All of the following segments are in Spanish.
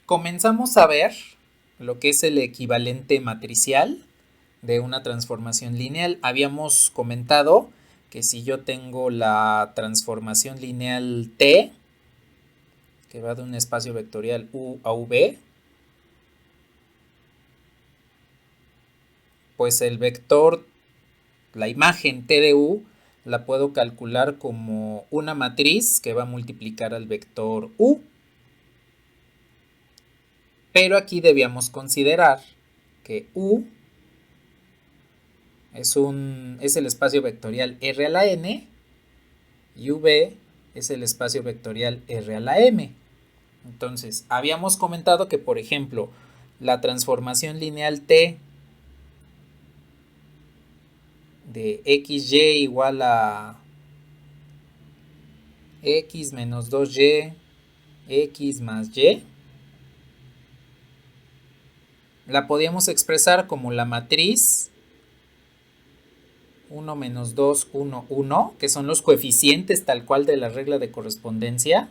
comenzamos a ver lo que es el equivalente matricial de una transformación lineal. Habíamos comentado que si yo tengo la transformación lineal T, que va de un espacio vectorial U a V, pues el vector, la imagen T de U, la puedo calcular como una matriz que va a multiplicar al vector U. Pero aquí debíamos considerar que U es el espacio vectorial R a la N y V es el espacio vectorial R a la M. Entonces, habíamos comentado que, por ejemplo, la transformación lineal T de XY igual a X menos 2Y, X más Y, la podíamos expresar como la matriz 1 menos 2, 1, 1, que son los coeficientes tal cual de la regla de correspondencia,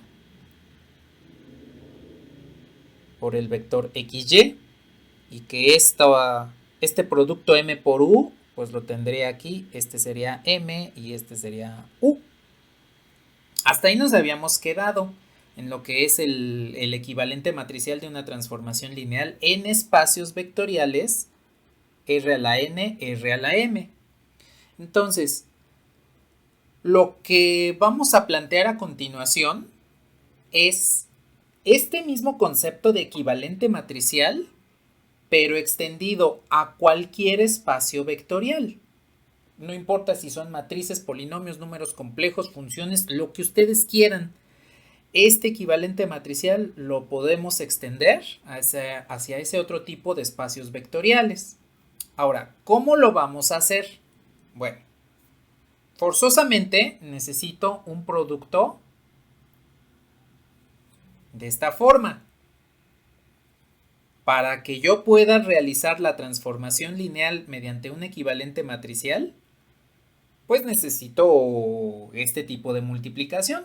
por el vector XY, y que este producto M por U, pues lo tendría aquí, este sería M y este sería U. Hasta ahí nos habíamos quedado en lo que es el equivalente matricial de una transformación lineal en espacios vectoriales R a la N, R a la M. Entonces, lo que vamos a plantear a continuación es este mismo concepto de equivalente matricial, pero extendido a cualquier espacio vectorial. No importa si son matrices, polinomios, números complejos, funciones, lo que ustedes quieran. Este equivalente matricial lo podemos extender hacia ese otro tipo de espacios vectoriales. Ahora, ¿cómo lo vamos a hacer? Bueno, forzosamente necesito un producto de esta forma. Para que yo pueda realizar la transformación lineal mediante un equivalente matricial, pues necesito este tipo de multiplicación.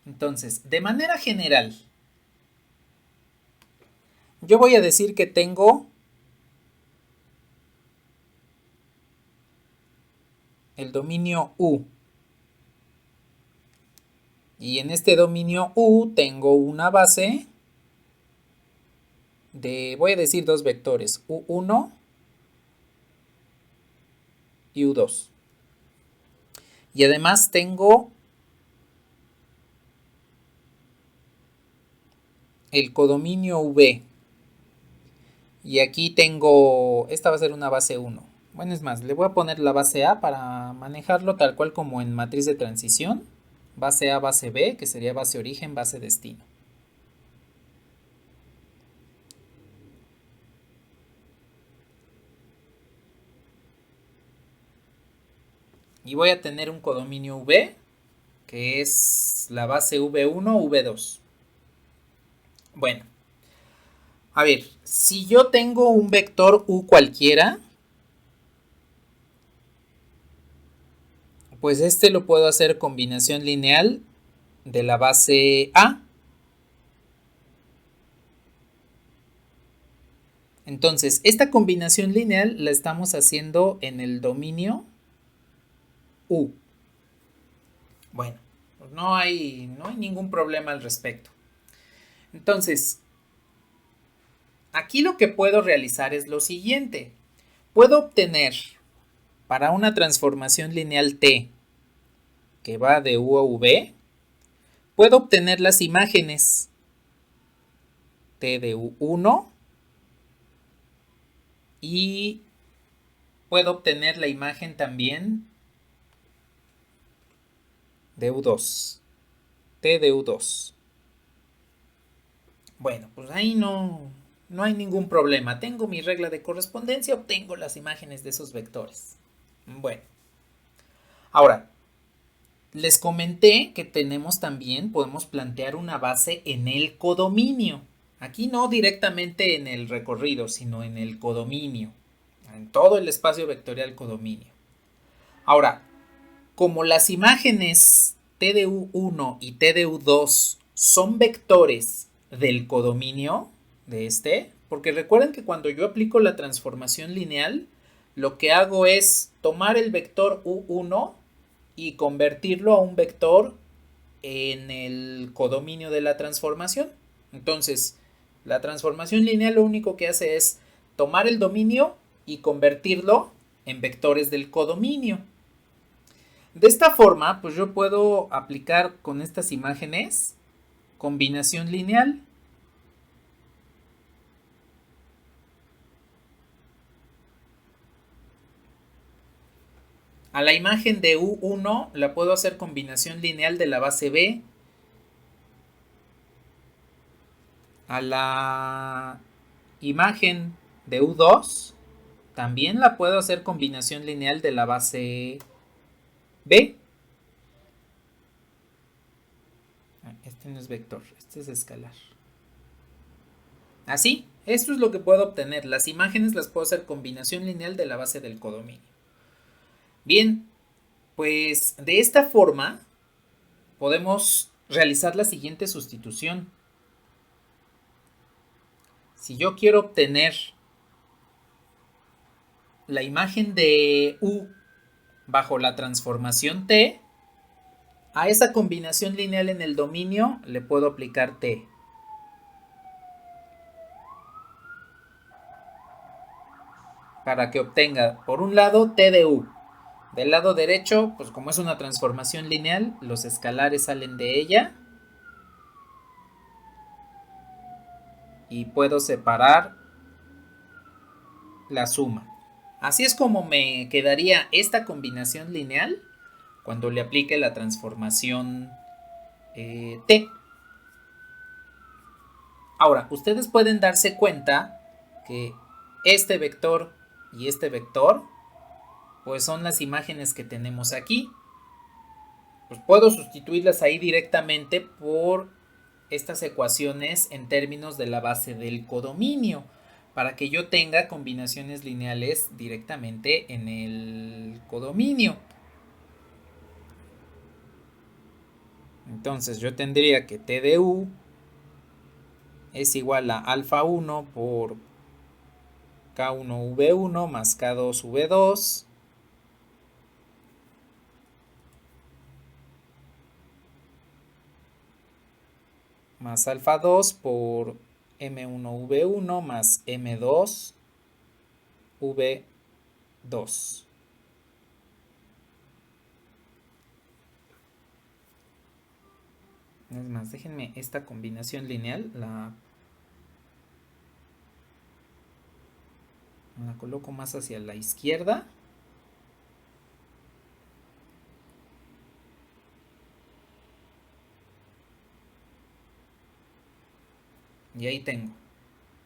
Entonces, de manera general, yo voy a decir que tengo el dominio U. Y en este dominio U tengo una base de, voy a decir dos vectores, U1 y U2. Y además tengo el codominio V. Y aquí tengo, esta va a ser una base 1. Bueno, es más, le voy a poner la base A para manejarlo tal cual como en matriz de transición. Base A, base B, que sería base origen, base destino. Y voy a tener un codominio V, que es la base V1, V2. Bueno, a ver, si yo tengo un vector U cualquiera, pues este lo puedo hacer combinación lineal de la base A. Entonces, esta combinación lineal la estamos haciendo en el dominio U. Bueno, pues no hay ningún problema al respecto. Entonces, aquí lo que puedo realizar es lo siguiente. Puedo obtener para una transformación lineal T que va de U a V, puedo obtener las imágenes T de U1 y puedo obtener la imagen también de U2, T de U2. Bueno, pues ahí no hay ningún problema. Tengo mi regla de correspondencia, obtengo las imágenes de esos vectores. Bueno, ahora, les comenté que podemos plantear una base en el codominio. Aquí no directamente en el recorrido, sino en el codominio. En todo el espacio vectorial codominio. Ahora, como las imágenes T de U1 y T de U2 son vectores del codominio de este, porque recuerden que cuando yo aplico la transformación lineal, lo que hago es tomar el vector u1 y convertirlo a un vector en el codominio de la transformación. Entonces, la transformación lineal lo único que hace es tomar el dominio y convertirlo en vectores del codominio. De esta forma, pues yo puedo aplicar con estas imágenes combinación lineal. A la imagen de U1 la puedo hacer combinación lineal de la base B. A la imagen de U2 también la puedo hacer combinación lineal de la base B. Este no es vector, este es escalar. Así, esto es lo que puedo obtener. Las imágenes las puedo hacer combinación lineal de la base del codominio. Bien, pues de esta forma podemos realizar la siguiente sustitución. Si yo quiero obtener la imagen de U bajo la transformación T, a esa combinación lineal en el dominio le puedo aplicar T. Para que obtenga, por un lado, T de U. Del lado derecho, pues como es una transformación lineal, los escalares salen de ella. Y puedo separar la suma. Así es como me quedaría esta combinación lineal cuando le aplique la transformación T. Ahora, ustedes pueden darse cuenta que este vector y este vector pues son las imágenes que tenemos aquí. Pues puedo sustituirlas ahí directamente por estas ecuaciones en términos de la base del codominio para que yo tenga combinaciones lineales directamente en el codominio. Entonces yo tendría que T de U es igual a alfa 1 por K1V1 más K2V2 más alfa 2 por M1V1 más M2V2. Es más, déjenme esta combinación lineal, la coloco más hacia la izquierda. Y ahí tengo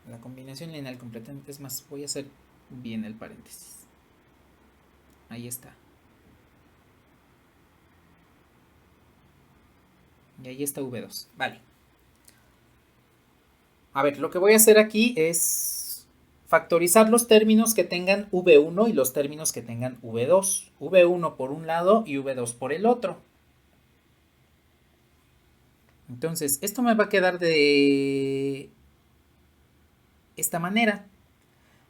la combinación lineal completamente. Es más, voy a hacer bien el paréntesis. Ahí está. Y ahí está V2. Vale. A ver, lo que voy a hacer aquí es factorizar los términos que tengan V1 y los términos que tengan V2. V1 por un lado y V2 por el otro. Entonces, esto me va a quedar de esta manera.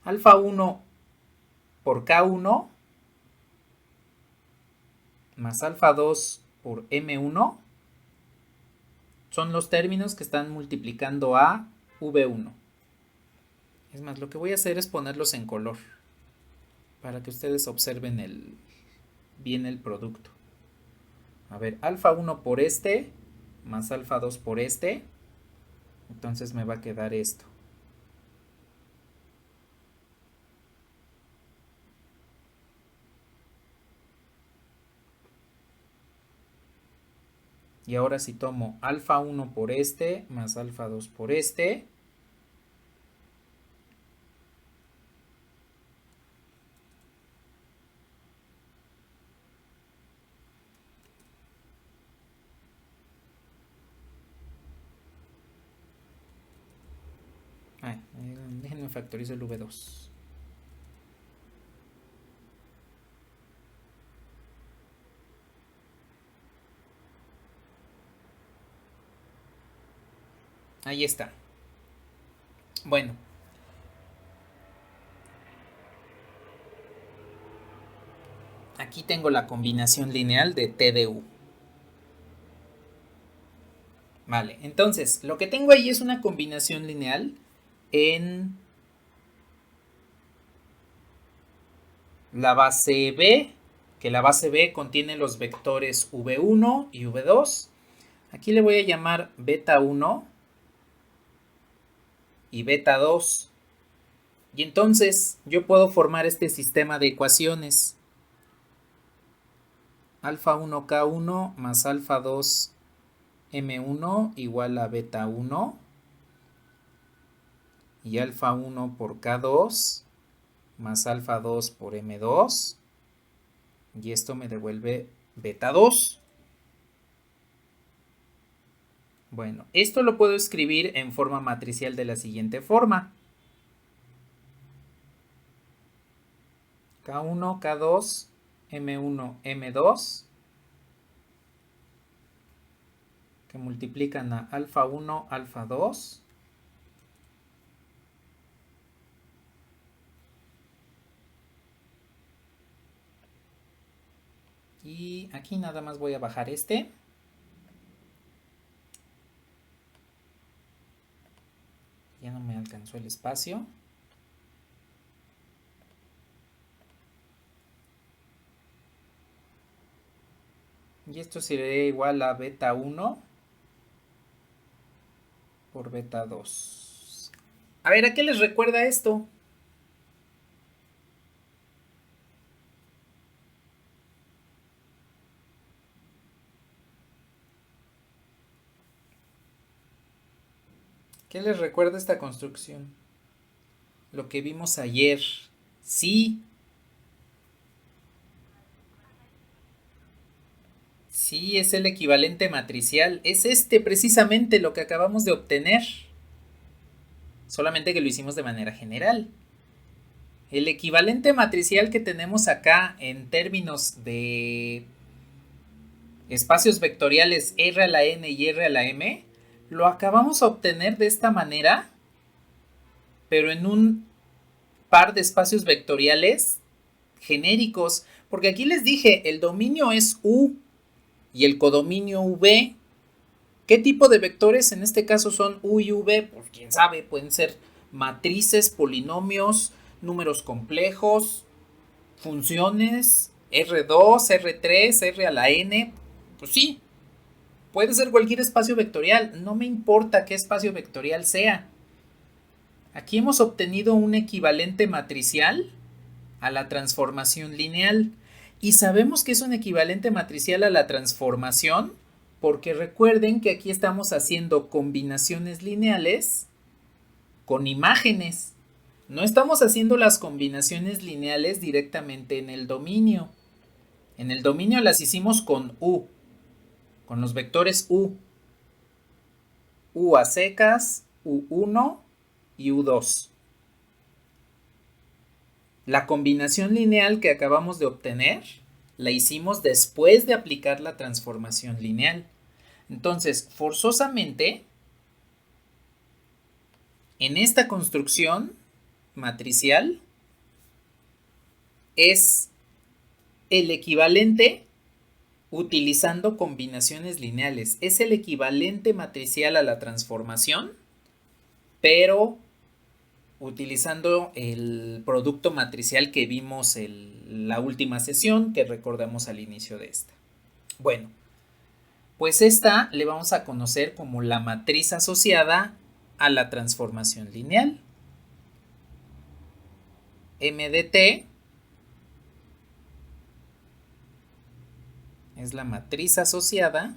Alfa 1 por K1 más alfa 2 por M1 son los términos que están multiplicando a V1. Es más, lo que voy a hacer es ponerlos en color para que ustedes observen bien el producto. A ver, alfa 1 por este más alfa 2 por este. Entonces me va a quedar esto. Y ahora si tomo alfa 1 por este más alfa 2 por este. Déjenme factorizar el V2. Ahí está. Bueno. Aquí tengo la combinación lineal de T de U. Vale, entonces, lo que tengo ahí es una combinación lineal en la base B, que la base B contiene los vectores V1 y V2. Aquí le voy a llamar beta 1 y beta 2. Y entonces yo puedo formar este sistema de ecuaciones. Alfa 1 K1 más alfa 2 M1 igual a beta 1. Y alfa 1 por K2 más alfa 2 por M2. Y esto me devuelve beta 2. Bueno, esto lo puedo escribir en forma matricial de la siguiente forma. K1, K2, M1, M2, que multiplican a alfa 1, alfa 2. Y aquí nada más voy a bajar este. Ya no me alcanzó el espacio. Y esto sería igual a beta 1 por beta 2. A ver, ¿a qué les recuerda esto? ¿Qué les recuerda esta construcción? Lo que vimos ayer. Sí. Sí, es el equivalente matricial. Es este precisamente lo que acabamos de obtener. Solamente que lo hicimos de manera general. El equivalente matricial que tenemos acá en términos de espacios vectoriales R a la n y R a la m, lo acabamos a obtener de esta manera, pero en un par de espacios vectoriales genéricos, porque aquí les dije, el dominio es U y el codominio V. ¿Qué tipo de vectores en este caso son U y V? Pues quién sabe, pueden ser matrices, polinomios, números complejos, funciones, R2, R3, R a la n. Pues sí, puede ser cualquier espacio vectorial, no me importa qué espacio vectorial sea. Aquí hemos obtenido un equivalente matricial a la transformación lineal. Y sabemos que es un equivalente matricial a la transformación porque recuerden que aquí estamos haciendo combinaciones lineales con imágenes. No estamos haciendo las combinaciones lineales directamente en el dominio. En el dominio las hicimos con U, con los vectores U. U a secas, U1 y U2. La combinación lineal que acabamos de obtener la hicimos después de aplicar la transformación lineal. Entonces, forzosamente, en esta construcción matricial es el equivalente utilizando combinaciones lineales. Es el equivalente matricial a la transformación, pero utilizando el producto matricial que vimos en la última sesión, que recordamos al inicio de esta. Bueno, pues esta le vamos a conocer como la matriz asociada a la transformación lineal. M de T es la matriz asociada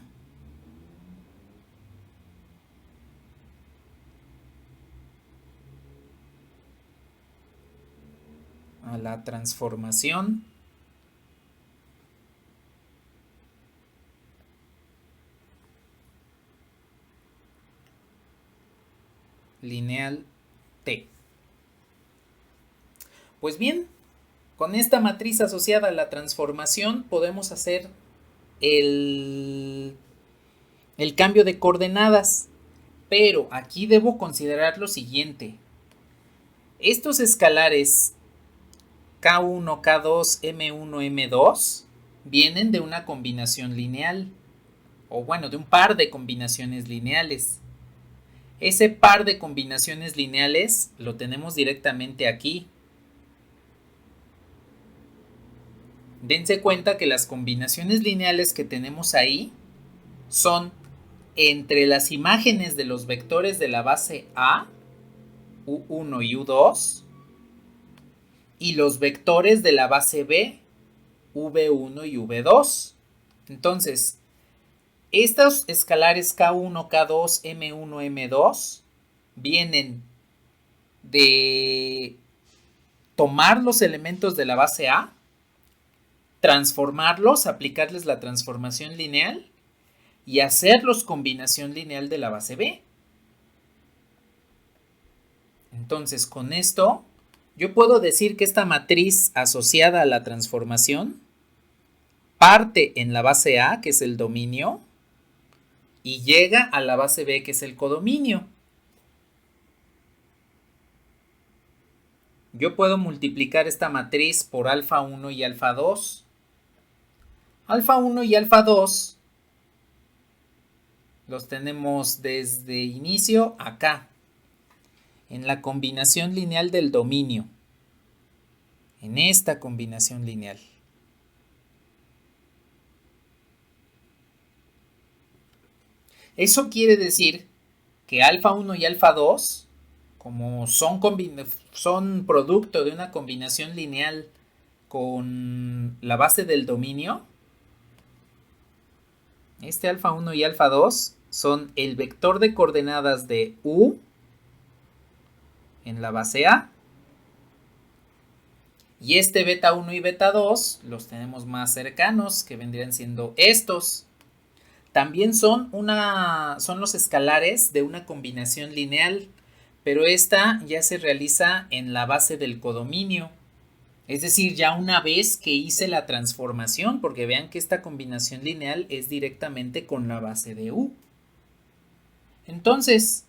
a la transformación lineal T. Pues bien, con esta matriz asociada a la transformación podemos hacer el cambio de coordenadas, Pero aquí debo considerar lo siguiente. Estos escalares K1, K2, M1, M2 vienen de una combinación lineal. O bueno, de un par de combinaciones lineales. Ese par de combinaciones lineales lo tenemos directamente aquí. Dense cuenta que las combinaciones lineales que tenemos ahí son entre las imágenes de los vectores de la base A, U1 y U2, y los vectores de la base B, V1 y V2. Entonces, estos escalares K1, K2, M1, M2 vienen de tomar los elementos de la base A, transformarlos, aplicarles la transformación lineal y hacerlos combinación lineal de la base B. Entonces, con esto, yo puedo decir que esta matriz asociada a la transformación parte en la base A, que es el dominio, y llega a la base B, que es el codominio. Yo puedo multiplicar esta matriz por alfa 1 y alfa 2. Alfa 1 y alfa 2 los tenemos desde inicio acá, en la combinación lineal del dominio, en esta combinación lineal. Eso quiere decir que alfa 1 y alfa 2, como son producto de una combinación lineal con la base del dominio, este alfa 1 y alfa 2 son el vector de coordenadas de U en la base A, y este beta 1 y beta 2 los tenemos más cercanos, que vendrían siendo estos. También son los escalares de una combinación lineal, pero esta ya se realiza en la base del codominio. Es decir, ya una vez que hice la transformación, porque vean que esta combinación lineal es directamente con la base de U. Entonces,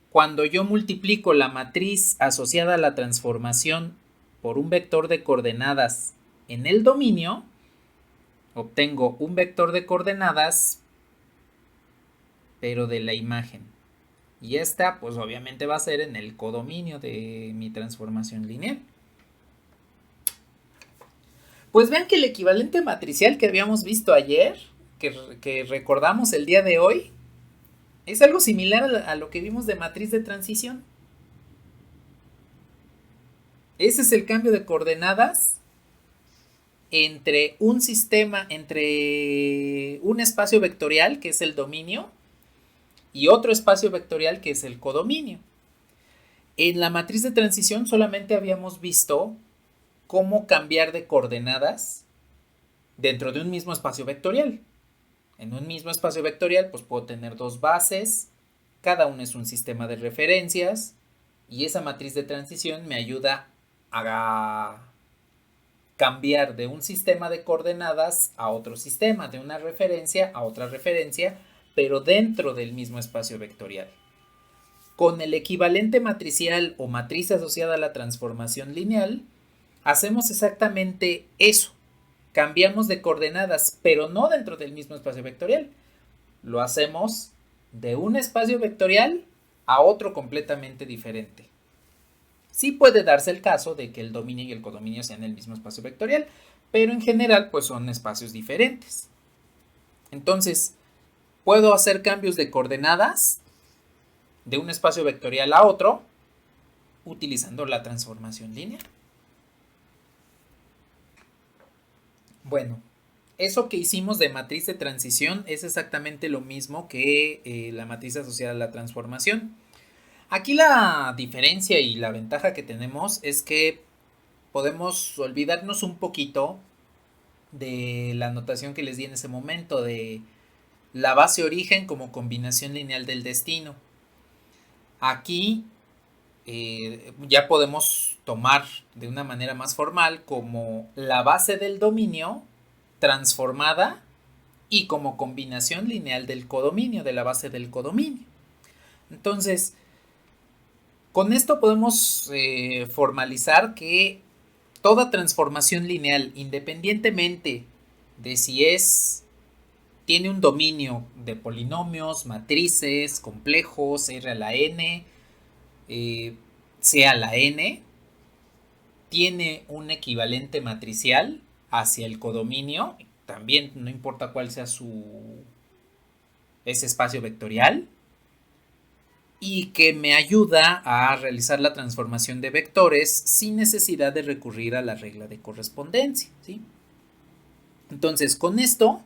cuando yo multiplico la matriz asociada a la transformación por un vector de coordenadas en el dominio, obtengo un vector de coordenadas, pero de la imagen. Y esta, pues obviamente va a ser en el codominio de mi transformación lineal. Pues vean que el equivalente matricial que habíamos visto ayer, que recordamos el día de hoy, es algo similar a lo que vimos de matriz de transición. Ese es el cambio de coordenadas entre un sistema, entre un espacio vectorial, que es el dominio, y otro espacio vectorial, que es el codominio. En la matriz de transición solamente habíamos visto cómo cambiar de coordenadas dentro de un mismo espacio vectorial. En un mismo espacio vectorial, pues puedo tener dos bases, cada una es un sistema de referencias, y esa matriz de transición me ayuda a cambiar de un sistema de coordenadas a otro sistema, de una referencia a otra referencia, pero dentro del mismo espacio vectorial. Con el equivalente matricial o matriz asociada a la transformación lineal, hacemos exactamente eso. Cambiamos de coordenadas, pero no dentro del mismo espacio vectorial. Lo hacemos de un espacio vectorial a otro completamente diferente. Sí puede darse el caso de que el dominio y el codominio sean el mismo espacio vectorial, pero en general pues son espacios diferentes. Entonces, puedo hacer cambios de coordenadas de un espacio vectorial a otro utilizando la transformación lineal. Bueno, eso que hicimos de matriz de transición es exactamente lo mismo que la matriz asociada a la transformación. Aquí la diferencia y la ventaja que tenemos es que podemos olvidarnos un poquito de la notación que les di en ese momento de la base origen como combinación lineal del destino. Aquí ya podemos tomar de una manera más formal como la base del dominio transformada y como combinación lineal del codominio, de la base del codominio. Entonces, con esto podemos formalizar que toda transformación lineal, independientemente de si tiene un dominio de polinomios, matrices, complejos, R a la n, C a la n, tiene un equivalente matricial hacia el codominio, también no importa cuál sea ese espacio vectorial, y que me ayuda a realizar la transformación de vectores sin necesidad de recurrir a la regla de correspondencia, ¿sí? Entonces, con esto,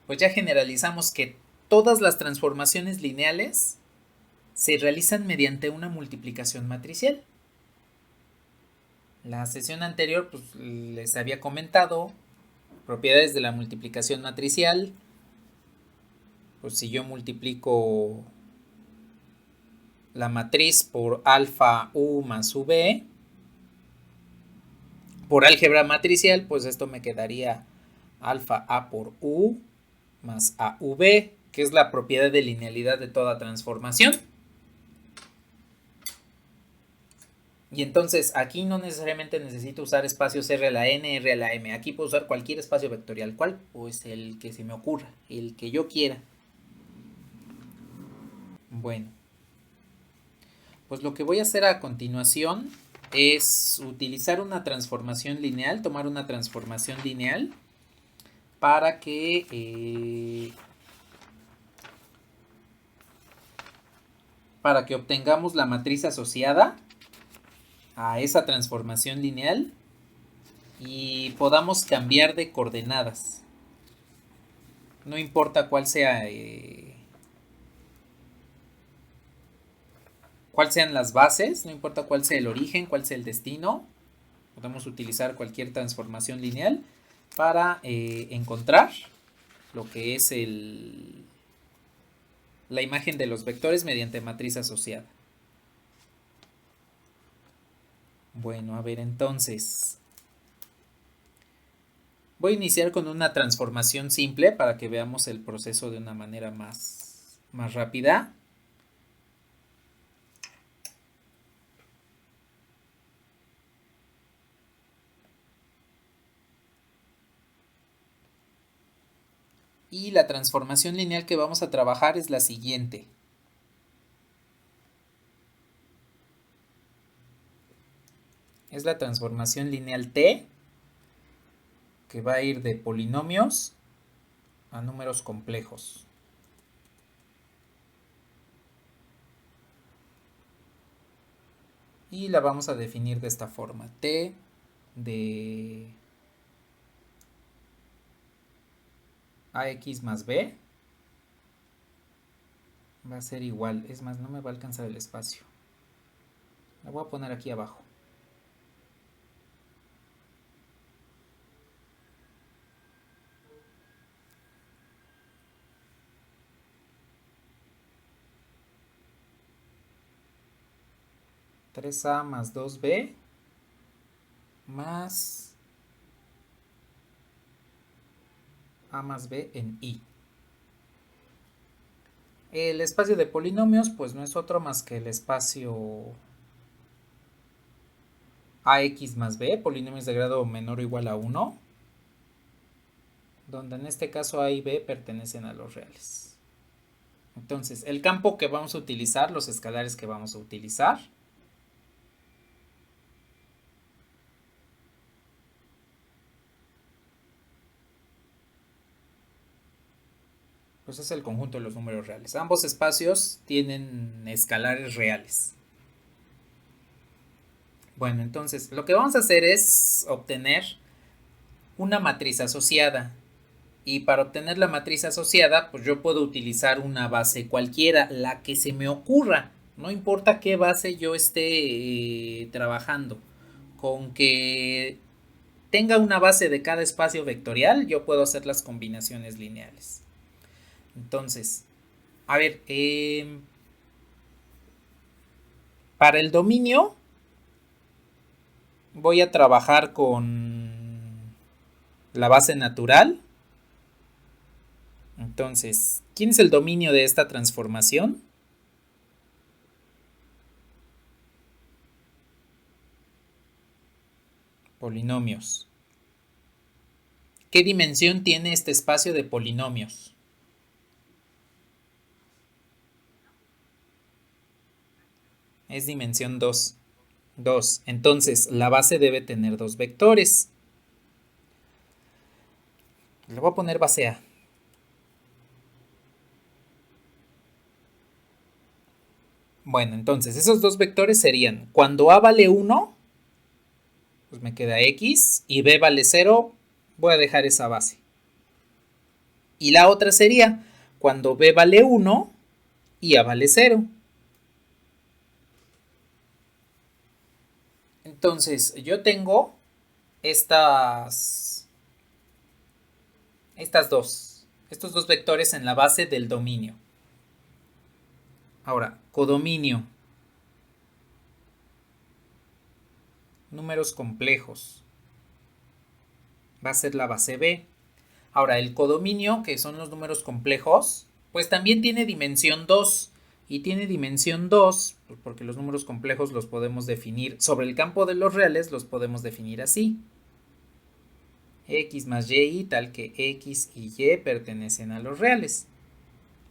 pues ya generalizamos que todas las transformaciones lineales se realizan mediante una multiplicación matricial. La sesión anterior, pues les había comentado propiedades de la multiplicación matricial. Pues si yo multiplico la matriz por alfa u más v por álgebra matricial, pues esto me quedaría alfa a por u más auv, que es la propiedad de linealidad de toda transformación. Y entonces aquí no necesariamente necesito usar espacios R a la N, R a la M. Aquí puedo usar cualquier espacio vectorial. ¿Cuál? Pues el que se me ocurra, el que yo quiera. Bueno, pues lo que voy a hacer a continuación es utilizar una transformación lineal, tomar una transformación lineal para que obtengamos la matriz asociada a esa transformación lineal y podamos cambiar de coordenadas. No importa cuál sean las bases, no importa cuál sea el origen, cuál sea el destino, podemos utilizar cualquier transformación lineal para encontrar lo que es la imagen de los vectores mediante matriz asociada. Bueno, a ver, entonces voy a iniciar con una transformación simple para que veamos el proceso de una manera más rápida. Y la transformación lineal que vamos a trabajar es la siguiente. Es la transformación lineal T, que va a ir de polinomios a números complejos. Y la vamos a definir de esta forma. T de ax más b va a ser igual. Es más, no me va a alcanzar el espacio. La voy a poner aquí abajo. (3a más 2b más a más b en i). El espacio de polinomios pues no es otro más que el espacio ax más b, polinomios de grado menor o igual a 1, donde en este caso a y b pertenecen a los reales. Entonces, el campo que vamos a utilizar, los escalares que vamos a utilizar, pues es el conjunto de los números reales. Ambos espacios tienen escalares reales. Bueno, entonces lo que vamos a hacer es obtener una matriz asociada. Y para obtener la matriz asociada, pues yo puedo utilizar una base cualquiera, la que se me ocurra. No importa qué base yo esté trabajando. Con que tenga una base de cada espacio vectorial, yo puedo hacer las combinaciones lineales. Entonces, a ver, para el dominio voy a trabajar con la base natural Entonces, ¿quién es el dominio de esta transformación? Polinomios. ¿Qué dimensión tiene este espacio de polinomios? Es dimensión 2. 2. Entonces, la base debe tener dos vectores. Le voy a poner base A. Bueno, entonces, esos dos vectores serían, cuando A vale 1, pues me queda X, y B vale 0, voy a dejar esa base. Y la otra sería, cuando B vale 1 y A vale 0. Entonces, yo tengo estos dos vectores en la base del dominio. Ahora, codominio. Números complejos. Va a ser la base B. Ahora, el codominio, que son los números complejos, pues también tiene dimensión 2. Y tiene dimensión 2, porque los números complejos los podemos definir, sobre el campo de los reales los podemos definir así. X más Y tal que X y Y pertenecen a los reales.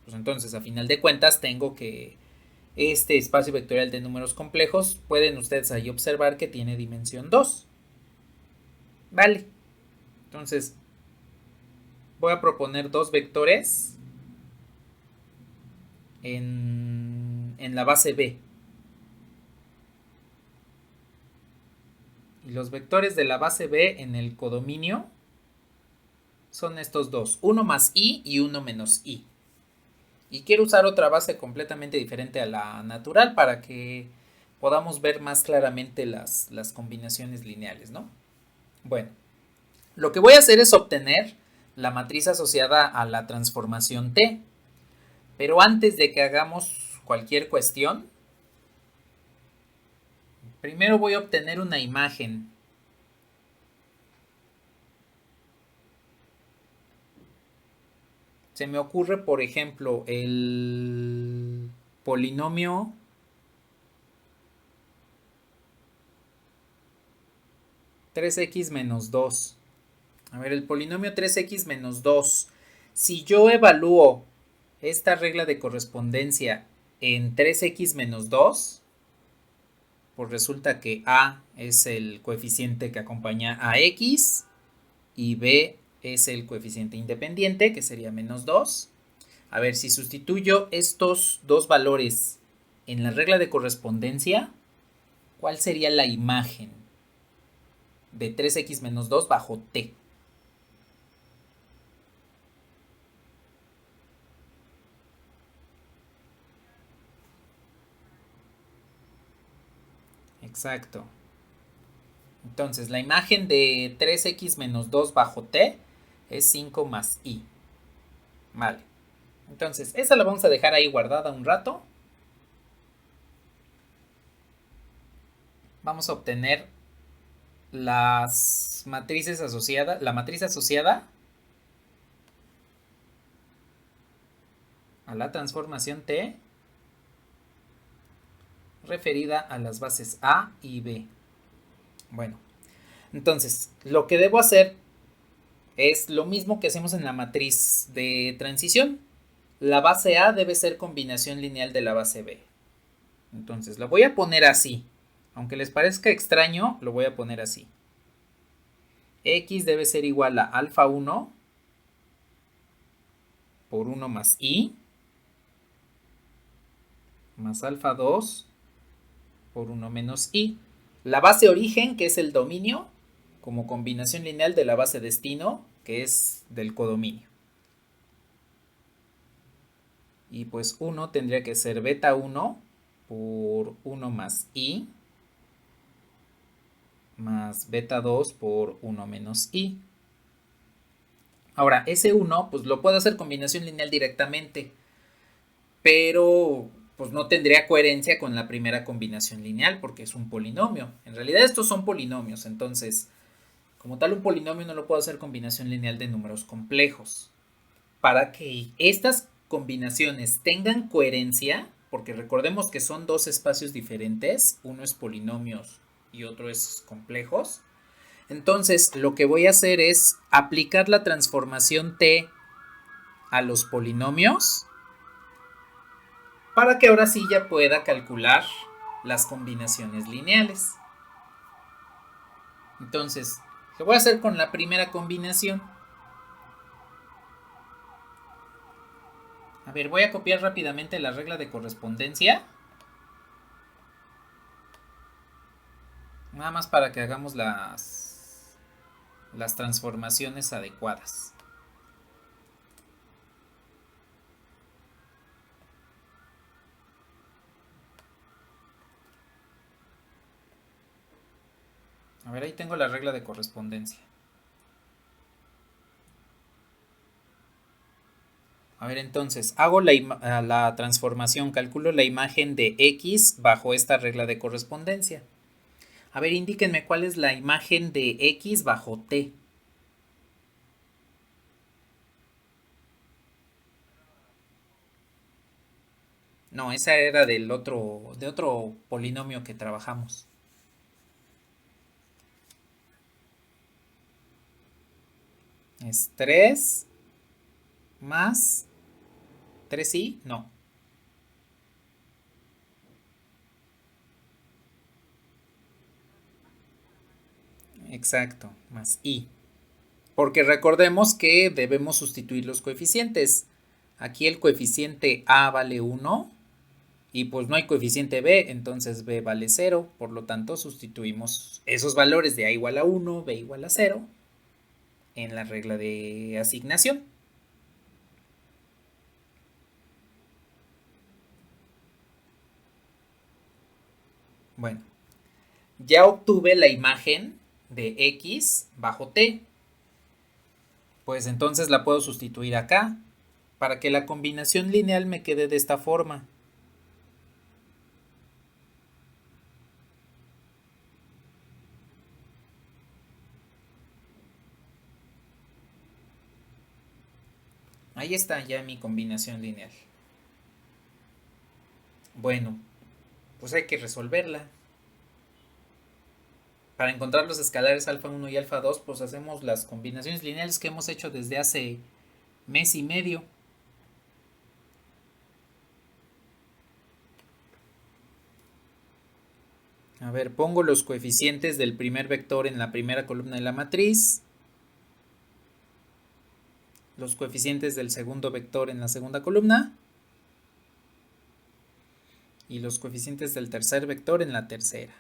Pues entonces, a final de cuentas, tengo que este espacio vectorial de números complejos, pueden ustedes ahí observar que tiene dimensión 2. Vale. Entonces, voy a proponer dos vectores en la base B. Y los vectores de la base B en el codominio son estos dos, 1 más I y 1 menos I. Y quiero usar otra base completamente diferente a la natural para que podamos ver más claramente las combinaciones lineales, ¿no? Bueno, lo que voy a hacer es obtener la matriz asociada a la transformación T. Pero antes de que hagamos cualquier cuestión, primero voy a obtener una imagen. Se me ocurre, por ejemplo, el polinomio (3x-2). A ver, el polinomio 3x menos 2. Si yo evalúo esta regla de correspondencia en 3x-2, pues resulta que A es el coeficiente que acompaña a X y B es el coeficiente independiente, que sería menos 2. A ver, si sustituyo estos dos valores en la regla de correspondencia, ¿cuál sería la imagen de 3x-2 bajo T? Exacto. Entonces, la imagen de 3x-2 bajo T es 5 más I. Vale. Entonces, esa la vamos a dejar ahí guardada un rato. Vamos a obtener las matrices asociadas, la matriz asociada a la transformación T referida a las bases A y B. Bueno, entonces, lo que debo hacer es lo mismo que hacemos en la matriz de transición. La base A debe ser combinación lineal de la base B. Entonces, lo voy a poner así. Aunque les parezca extraño, lo voy a poner así. X debe ser igual a alfa 1 por 1 más I más alfa 2 por 1 menos I. La base origen, que es el dominio, como combinación lineal de la base destino, que es del codominio. Y pues 1 tendría que ser beta 1 por 1 más I más beta 2 por 1 menos I. Ahora, ese 1 pues lo puedo hacer combinación lineal directamente, pero pues no tendría coherencia con la primera combinación lineal porque es un polinomio. En realidad estos son polinomios, entonces como tal un polinomio no lo puedo hacer combinación lineal de números complejos. para que estas combinaciones tengan coherencia, porque recordemos que son dos espacios diferentes, uno es polinomios y otro es complejos. Entonces, lo que voy a hacer es aplicar la transformación T a los polinomios para que ahora sí ya pueda calcular las combinaciones lineales. Entonces, ¿qué voy a hacer con la primera combinación? A ver, voy a copiar rápidamente la regla de correspondencia. Nada más para que hagamos las transformaciones adecuadas. A ver, ahí tengo la regla de correspondencia. A ver, entonces, hago la transformación, calculo la imagen de X bajo esta regla de correspondencia. A ver, indíquenme cuál es la imagen de X bajo T. No, esa era de otro polinomio que trabajamos. Es 3 más 3i, no. Exacto, más i. Porque recordemos que debemos sustituir los coeficientes. Aquí el coeficiente a vale 1 y pues no hay coeficiente b, entonces b vale 0. Por lo tanto, sustituimos esos valores de a igual a 1, b igual a 0 en la regla de asignación. Bueno, ya obtuve la imagen de x bajo t. Pues entonces la puedo sustituir acá para que la combinación lineal me quede de esta forma. Ahí está ya mi combinación lineal. Bueno, pues hay que resolverla. Para encontrar los escalares alfa 1 y alfa 2, pues hacemos las combinaciones lineales que hemos hecho desde hace mes y medio. A ver, pongo los coeficientes del primer vector en la primera columna de la matriz, los coeficientes del segundo vector en la segunda columna y los coeficientes del tercer vector en la tercera.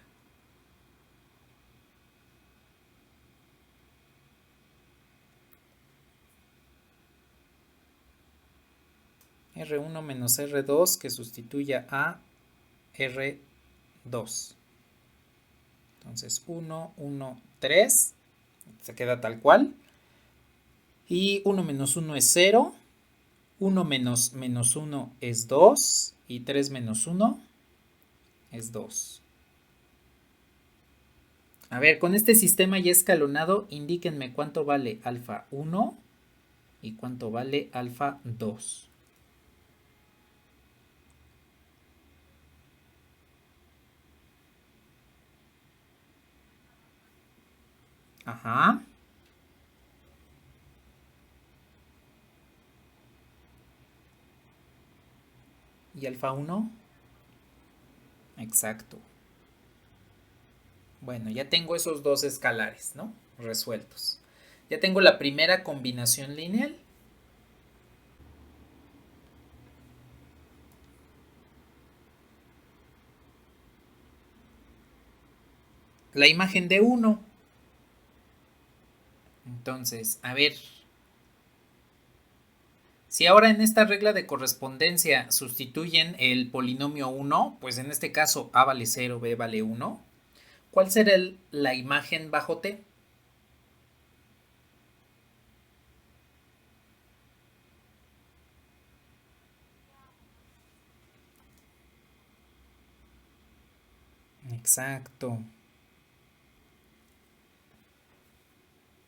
R1 menos R2 que sustituya a R2. Entonces 1, 1, 3. Se queda tal cual. Y 1 menos 1 es 0. 1 menos menos 1 es 2. Y 3 menos 1 es 2. A ver, con este sistema ya escalonado, indíquenme cuánto vale alfa 1 y cuánto vale alfa 2. Ajá. ¿Y alfa 1? Exacto. Bueno, ya tengo esos dos escalares, ¿no? Resueltos. Ya tengo la primera combinación lineal. La imagen de 1. Entonces, a ver. Si ahora en esta regla de correspondencia sustituyen el polinomio 1, pues en este caso a vale 0, b vale 1. ¿Cuál será la imagen bajo t? Exacto.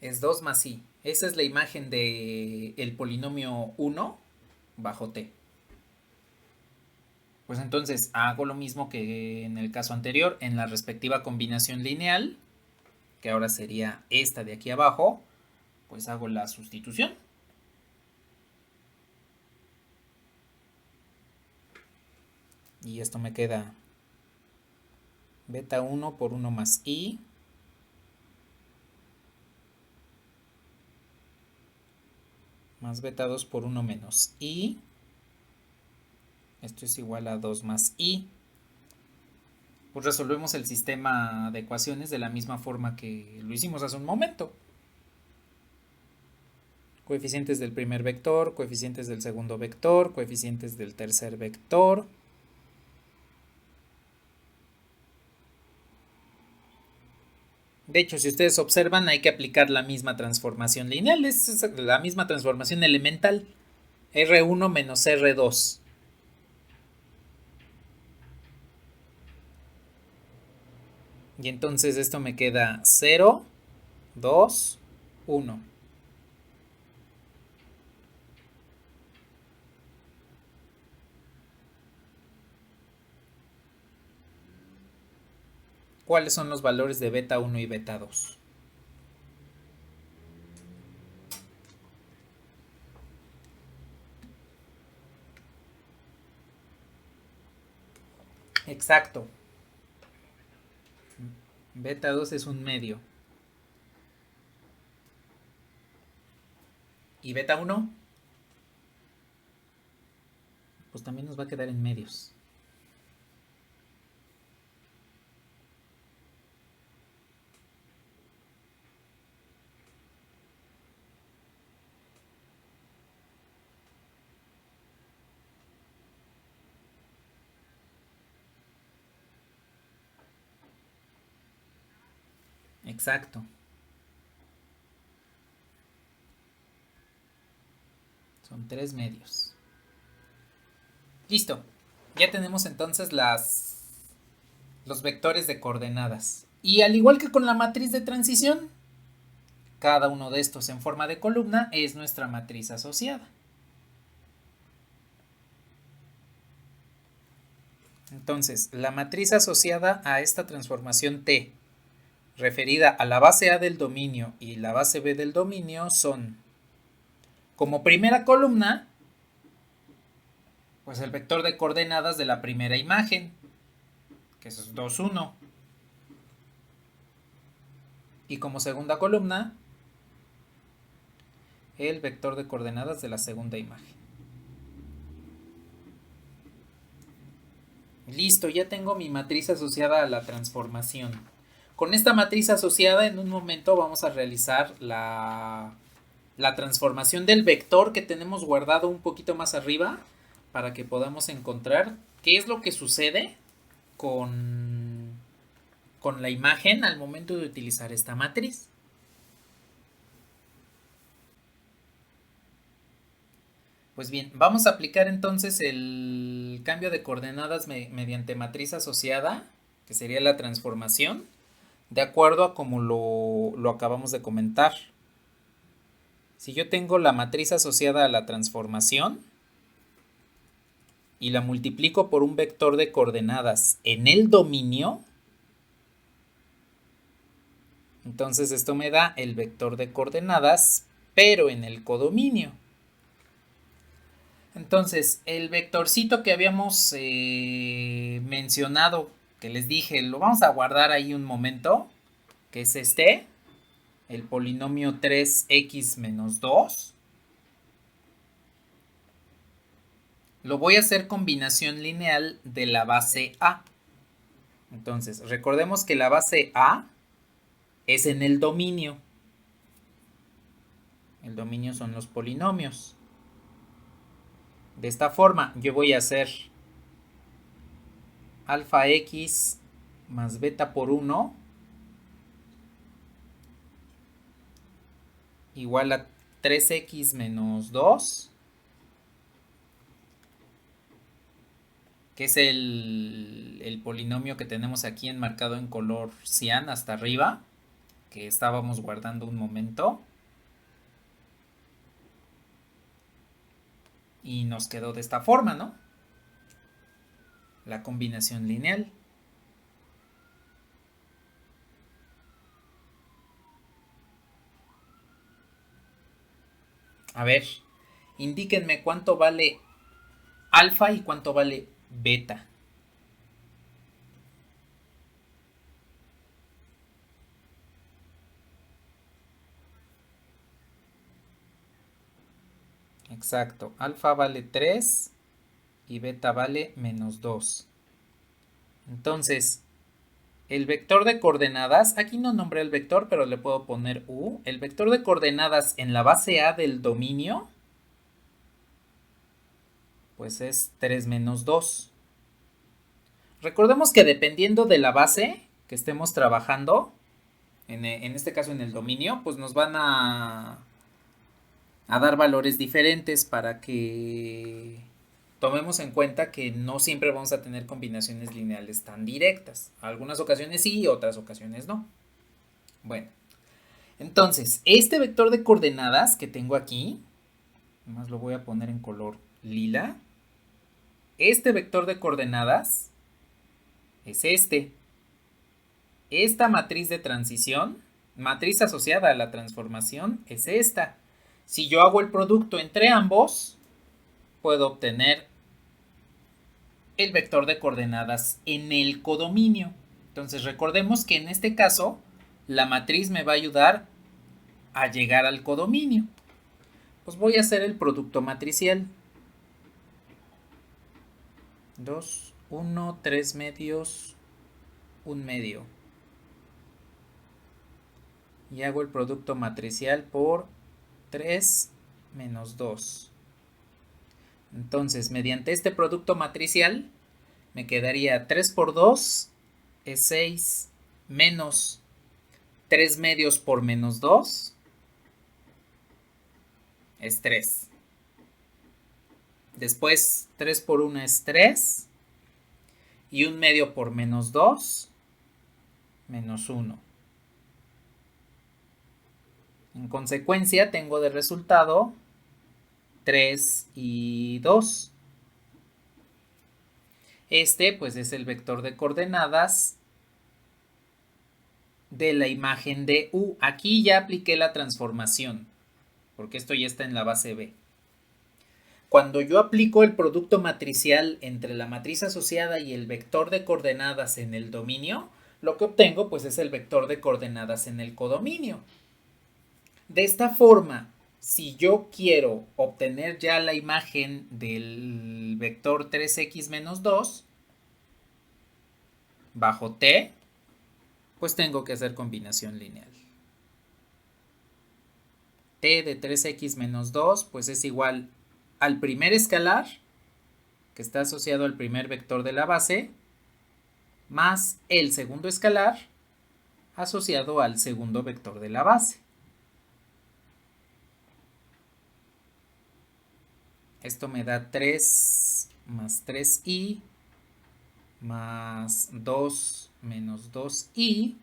Es 2 más i. Esa es la imagen de el polinomio 1 bajo t. Pues entonces hago lo mismo que en el caso anterior, en la respectiva combinación lineal, que ahora sería esta de aquí abajo, pues hago la sustitución. Y esto me queda beta 1 por 1 más i más beta 2 por 1 menos i. Esto es igual a 2 más i. Pues resolvemos el sistema de ecuaciones de la misma forma que lo hicimos hace un momento. Coeficientes del primer vector, coeficientes del segundo vector, coeficientes del tercer vector. De hecho, si ustedes observan, hay que aplicar la misma transformación lineal, es la misma transformación elemental. R1 menos R2. Y entonces esto me queda 0, 2, 1. ¿Cuáles son los valores de beta 1 y beta 2? Exacto. Beta 2 es un medio. ¿Y beta 1? Pues también nos va a quedar en medios. Exacto. Son 3 medios. Listo. Ya tenemos entonces los vectores de coordenadas. Y al igual que con la matriz de transición, cada uno de estos en forma de columna es nuestra matriz asociada. Entonces, la matriz asociada a esta transformación T, referida a la base A del dominio y la base B del dominio, son, como primera columna, pues el vector de coordenadas de la primera imagen, que es 2, 1. Y como segunda columna, el vector de coordenadas de la segunda imagen. Listo, ya tengo mi matriz asociada a la transformación. Con esta matriz asociada, en un momento vamos a realizar la transformación del vector que tenemos guardado un poquito más arriba para que podamos encontrar qué es lo que sucede con la imagen al momento de utilizar esta matriz. Pues bien, vamos a aplicar entonces el cambio de coordenadas mediante matriz asociada, que sería la transformación, de acuerdo a como lo acabamos de comentar. Si yo tengo la matriz asociada a la transformación y la multiplico por un vector de coordenadas en el dominio, entonces esto me da el vector de coordenadas, pero en el codominio. Entonces, el vectorcito que habíamos mencionado, que les dije, lo vamos a guardar ahí un momento, que es este, el polinomio 3x menos 2. Lo voy a hacer combinación lineal de la base A. Entonces, recordemos que la base A es en el dominio. El dominio son los polinomios. De esta forma, yo voy a hacer alfa x más beta por 1 igual a 3x menos 2, que es el polinomio que tenemos aquí enmarcado en color cian hasta arriba. que estábamos guardando un momento. Y nos quedó de esta forma, ¿no? La combinación lineal. A ver, indíquenme cuánto vale alfa y cuánto vale beta. Exacto, alfa vale 3 y beta vale -2. Entonces, el vector de coordenadas, aquí no nombré el vector, pero le puedo poner U. El vector de coordenadas en la base A del dominio, pues es 3 menos 2. Recordemos que dependiendo de la base que estemos trabajando, en este caso en el dominio, pues nos van a dar valores diferentes para que tomemos en cuenta que no siempre vamos a tener combinaciones lineales tan directas. Algunas ocasiones sí, otras ocasiones no. Bueno, entonces, este vector de coordenadas que tengo aquí, más lo voy a poner en color lila. Este vector de coordenadas es este. Esta matriz de transición, matriz asociada a la transformación, es esta. Si yo hago el producto entre ambos, puedo obtener el vector de coordenadas en el codominio. Entonces recordemos que en este caso la matriz me va a ayudar a llegar al codominio. Pues voy a hacer el producto matricial. 2, 1, 3 medios, 1 medio. Y hago el producto matricial por 3 menos 2. Entonces, mediante este producto matricial, me quedaría 3 por 2 es 6 menos 3 medios por menos 2 es 3. Después 3 por 1 es 3 y 1 medio por menos 2 menos 1. En consecuencia tengo de resultado 3 y 2. Este pues es el vector de coordenadas de la imagen de U. Aquí ya apliqué la transformación, porque esto ya está en la base B. Cuando yo aplico el producto matricial entre la matriz asociada y el vector de coordenadas en el dominio, lo que obtengo pues es el vector de coordenadas en el codominio. De esta forma, si yo quiero obtener ya la imagen del vector 3x menos 2 bajo t, pues tengo que hacer combinación lineal. T de 3x menos 2 pues es igual al primer escalar, que está asociado al primer vector de la base, más el segundo escalar asociado al segundo vector de la base. Esto me da 3 más 3i más 2 menos 2i.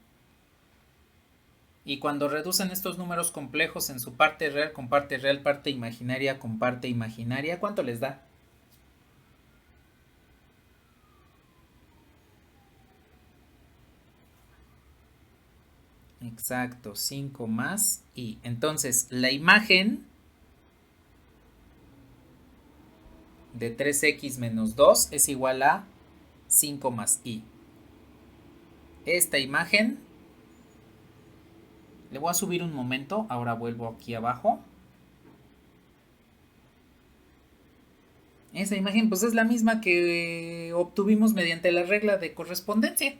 Y cuando reducen estos números complejos en su parte real con parte real, parte imaginaria con parte imaginaria, ¿cuánto les da? Exacto, 5 más i. Entonces, la imagen de 3x menos 2 es igual a 5 más i. Esta imagen, le voy a subir un momento, ahora vuelvo aquí abajo. Esa imagen pues es la misma que obtuvimos mediante la regla de correspondencia.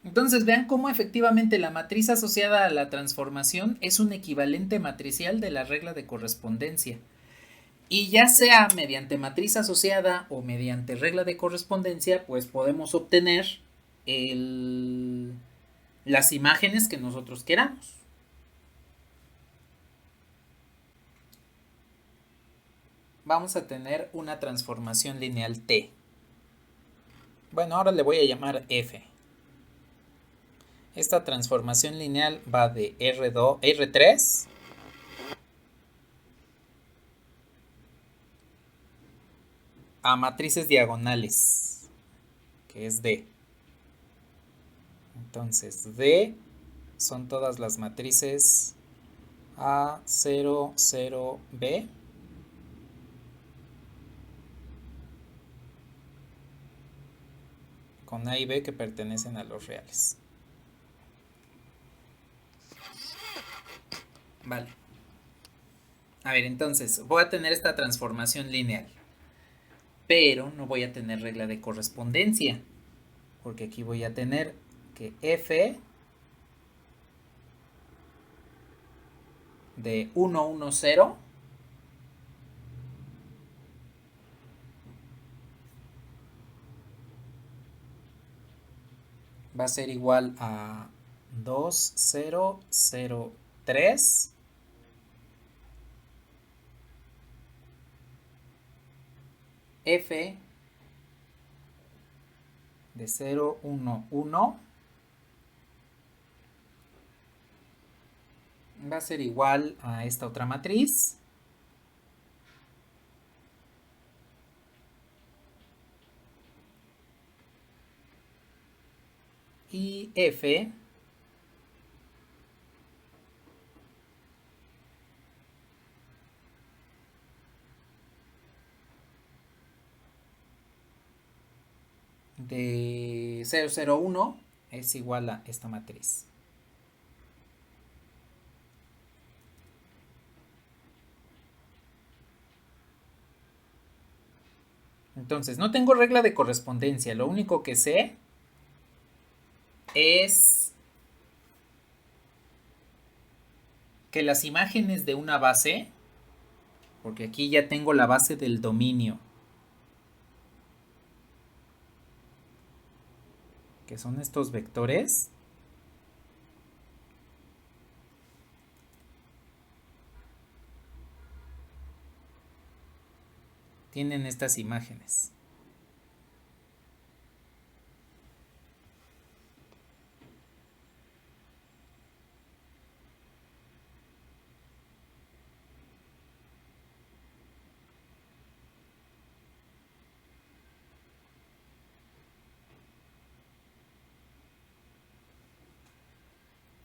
Entonces vean cómo efectivamente la matriz asociada a la transformación es un equivalente matricial de la regla de correspondencia. Y ya sea mediante matriz asociada o mediante regla de correspondencia, pues podemos obtener las imágenes que nosotros queramos. Vamos a tener una transformación lineal T. Bueno, ahora le voy a llamar F. Esta transformación lineal va de R3 a matrices diagonales, que es D. Entonces, D son todas las matrices A, 0, 0, B. Con A y B que pertenecen a los reales. Vale. A ver, entonces, voy a tener esta transformación lineal. Pero no voy a tener regla de correspondencia. Porque aquí voy a tener que F de 1, 1, 0 va a ser igual a 2, 0, 0, 3 F de 0, 1, 1 va a ser igual a esta otra matriz. Y F de 0, 0, 1 es igual a esta matriz. Entonces, no tengo regla de correspondencia. Lo único que sé es que las imágenes de una base, porque aquí ya tengo la base del dominio, que son estos vectores, tienen estas imágenes.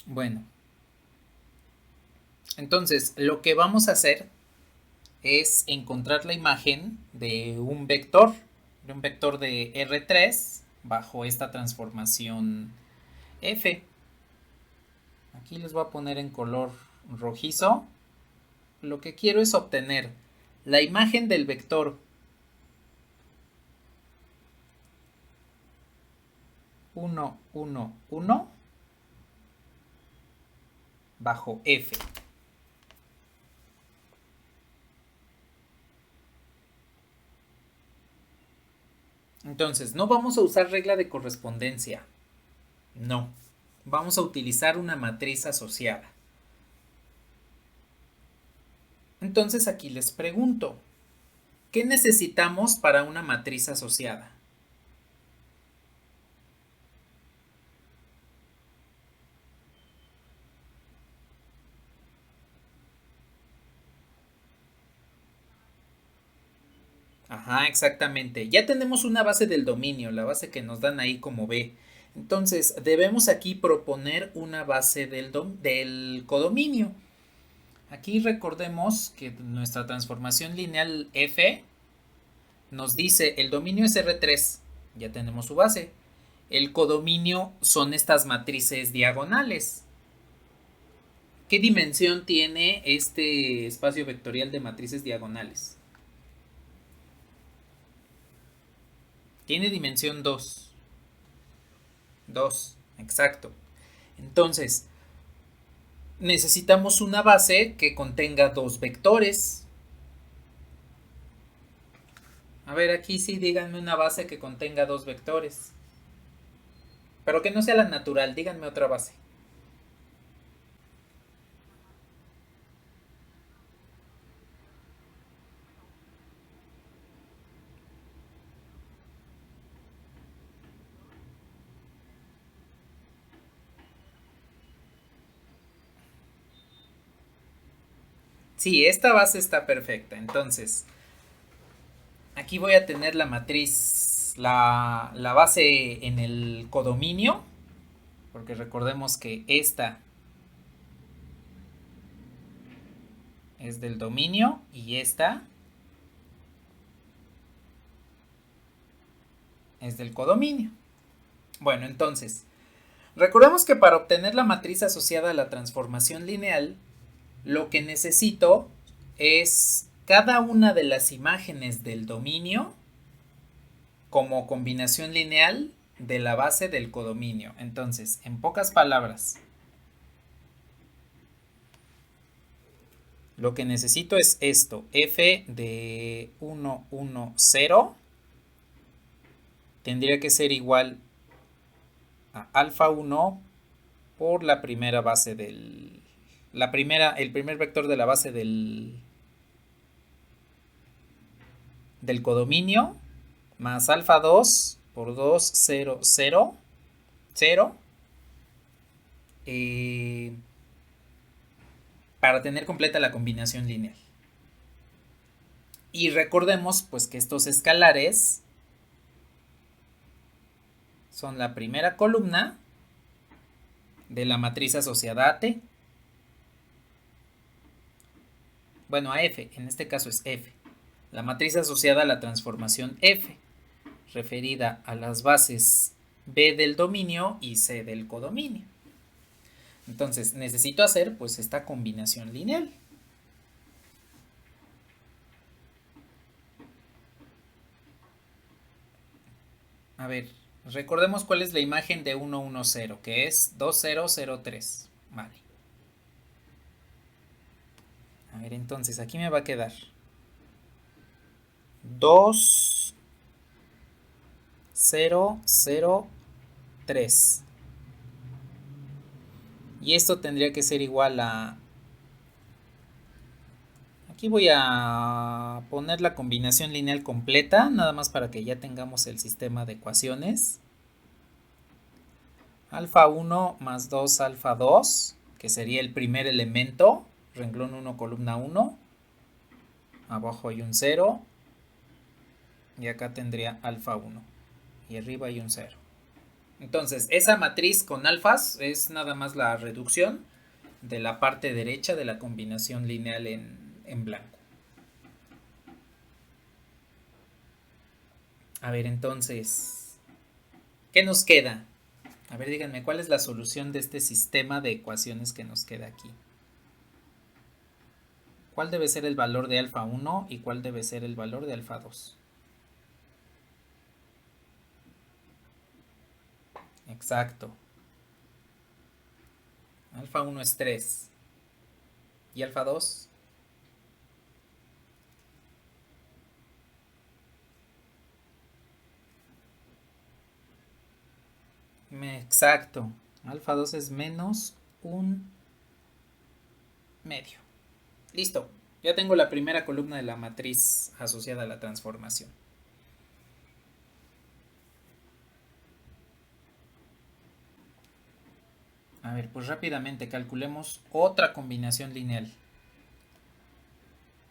Bueno, entonces lo que vamos a hacer es encontrar la imagen de un vector de R3 bajo esta transformación F. Aquí les voy a poner en color rojizo. Lo que quiero es obtener la imagen del vector 1, 1, 1 bajo F. Entonces, no vamos a usar regla de correspondencia. No. Vamos a utilizar una matriz asociada. Entonces aquí les pregunto, ¿qué necesitamos para una matriz asociada? Ajá, exactamente. Ya tenemos una base del dominio, la base que nos dan ahí como B. Entonces, debemos aquí proponer una base del codominio. Aquí recordemos que nuestra transformación lineal F nos dice el dominio es R3, ya tenemos su base. El codominio son estas matrices diagonales. ¿Qué dimensión tiene este espacio vectorial de matrices diagonales? Tiene dimensión 2. 2, exacto. Entonces, necesitamos una base que contenga dos vectores. A ver, aquí sí díganme una base que contenga dos vectores. Pero que no sea la natural, díganme otra base. Sí, esta base está perfecta. Entonces, aquí voy a tener la matriz, la base en el codominio, porque recordemos que esta es del dominio y esta es del codominio. Bueno, entonces, recordemos que para obtener la matriz asociada a la transformación lineal, lo que necesito es cada una de las imágenes del dominio como combinación lineal de la base del codominio. Entonces, en pocas palabras, lo que necesito es esto, f de 1, 1, 0 tendría que ser igual a alfa 1 por la primera base del... el primer vector de la base del codominio más alfa 2 por 2, 0, 0, 0 para tener completa la combinación lineal. Y recordemos pues que estos escalares son la primera columna de la matriz asociada a T. Bueno, a F, en este caso es F. La matriz asociada a la transformación F, referida a las bases B del dominio y C del codominio. Entonces, necesito hacer pues esta combinación lineal. A ver, recordemos cuál es la imagen de 1, 1, 0, que es 2, 0, 0, 3. Vale. A ver, entonces aquí me va a quedar 2, 0, 0, 3. Y esto tendría que ser igual a... Aquí voy a poner la combinación lineal completa, nada más para que ya tengamos el sistema de ecuaciones. Alfa 1 más 2 alfa 2, que sería el primer elemento, renglón 1, columna 1. Abajo hay un 0. Y acá tendría alfa 1. Y arriba hay un 0. Entonces, esa matriz con alfas es nada más la reducción de la parte derecha de la combinación lineal en blanco. A ver, entonces, ¿qué nos queda? A ver, díganme, ¿cuál es la solución de este sistema de ecuaciones que nos queda aquí? ¿Cuál debe ser el valor de alfa 1 y cuál debe ser el valor de alfa 2? Exacto. Alfa 1 es 3. ¿Y alfa 2? Exacto. Alfa 2 es menos un medio. Listo. Ya tengo la primera columna de la matriz asociada a la transformación. A ver, pues rápidamente calculemos otra combinación lineal.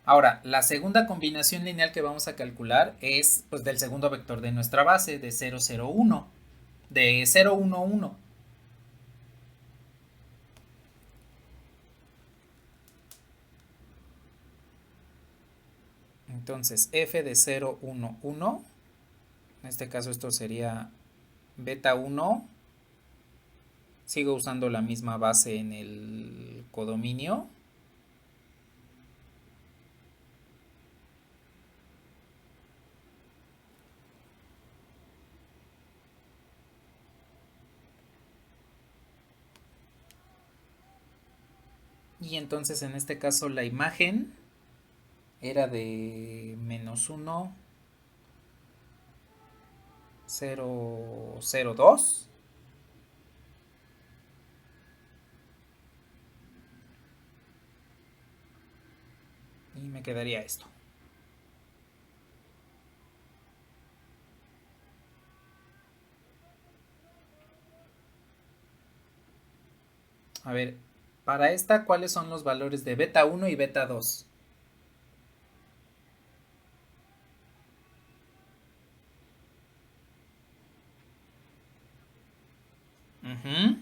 Ahora, la segunda combinación lineal que vamos a calcular es pues del segundo vector de nuestra base, de 0, 0, 1. De 0, 1, 1. Entonces, f de 0, 1, 1. En este caso esto sería beta 1. Sigo usando la misma base en el codominio. Y entonces en este caso la imagen era de menos 1, 0, 0, 2. Y me quedaría esto. A ver, Para esta, ¿cuáles son los valores de beta 1 y beta 2? Ujú.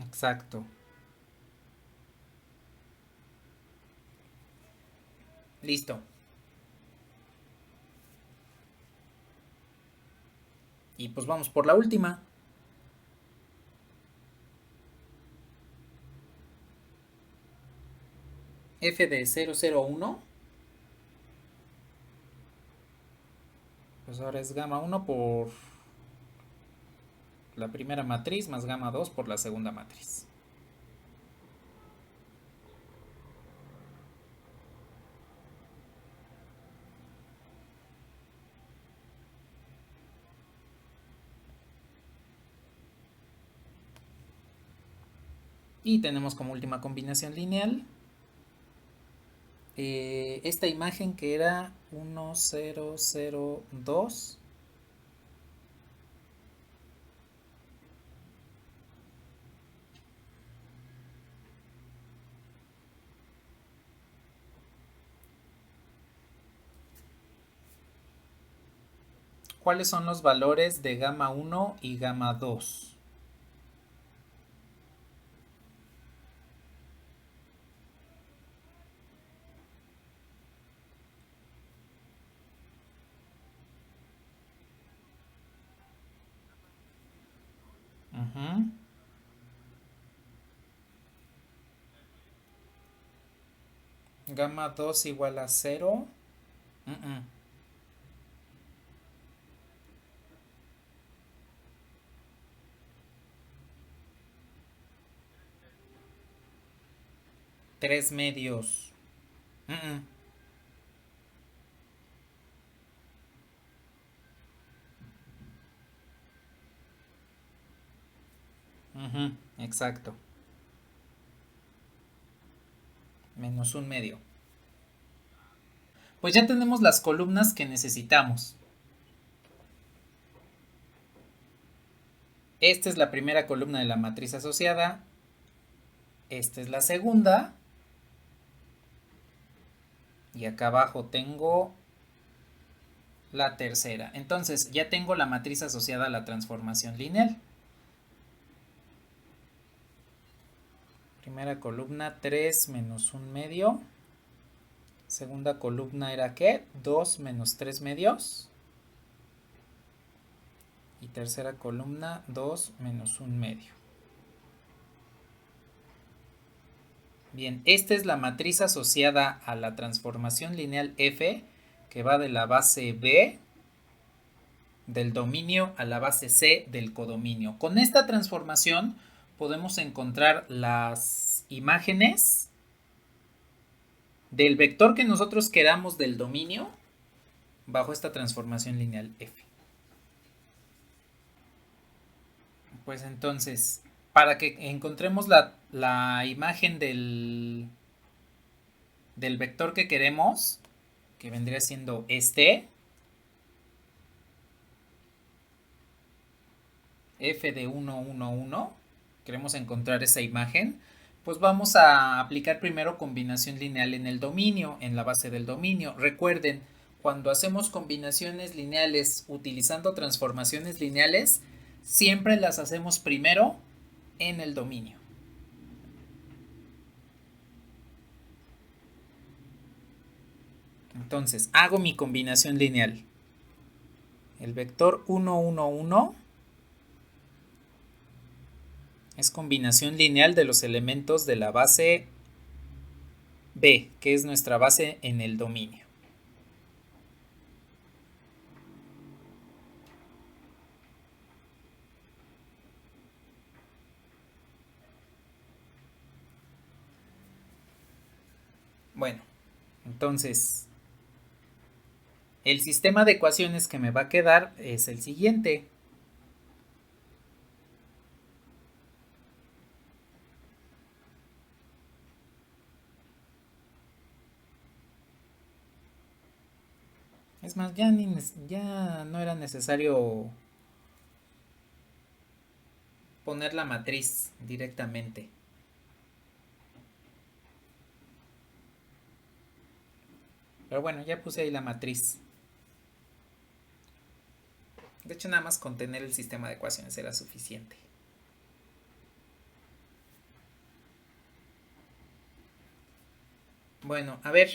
Exacto. Listo. Y pues vamos por la última. F de 001. Pues ahora es gamma 1 por la primera matriz más gamma 2 por la segunda matriz. Y tenemos como última combinación lineal esta imagen que era 1002. ¿Cuáles son los valores de gamma 1 y gamma 2? Ujú. Gamma 2 igual a 0. 3 medios. Mm, mm. Ujú, exacto. Menos un medio. Pues ya tenemos las columnas que necesitamos. Esta es la primera columna de la matriz asociada. Esta es la segunda. Y acá abajo tengo la tercera. Entonces ya tengo la matriz asociada a la transformación lineal. Primera columna 3 menos un medio. Segunda columna era ¿qué? 2 menos 3 medios. Y tercera columna 2 menos un medio. Bien, esta es la matriz asociada a la transformación lineal F que va de la base B del dominio a la base C del codominio. Con esta transformación podemos encontrar las imágenes del vector que nosotros queramos del dominio bajo esta transformación lineal F. Pues entonces, para que encontremos la imagen del vector que queremos, que vendría siendo este, F de 1, 1, 1, queremos encontrar esa imagen, pues vamos a aplicar primero combinación lineal en el dominio, en la base del dominio. Recuerden, cuando hacemos combinaciones lineales utilizando transformaciones lineales, siempre las hacemos primero en el dominio. Entonces, hago mi combinación lineal. El vector 1, 1, 1 es combinación lineal de los elementos de la base B, que es nuestra base en el dominio. Bueno, entonces el sistema de ecuaciones que me va a quedar es el siguiente. Es más, ya no era necesario poner la matriz directamente. Pero bueno, ya puse ahí la matriz. De hecho, nada más con tener el sistema de ecuaciones era suficiente. Bueno, a ver,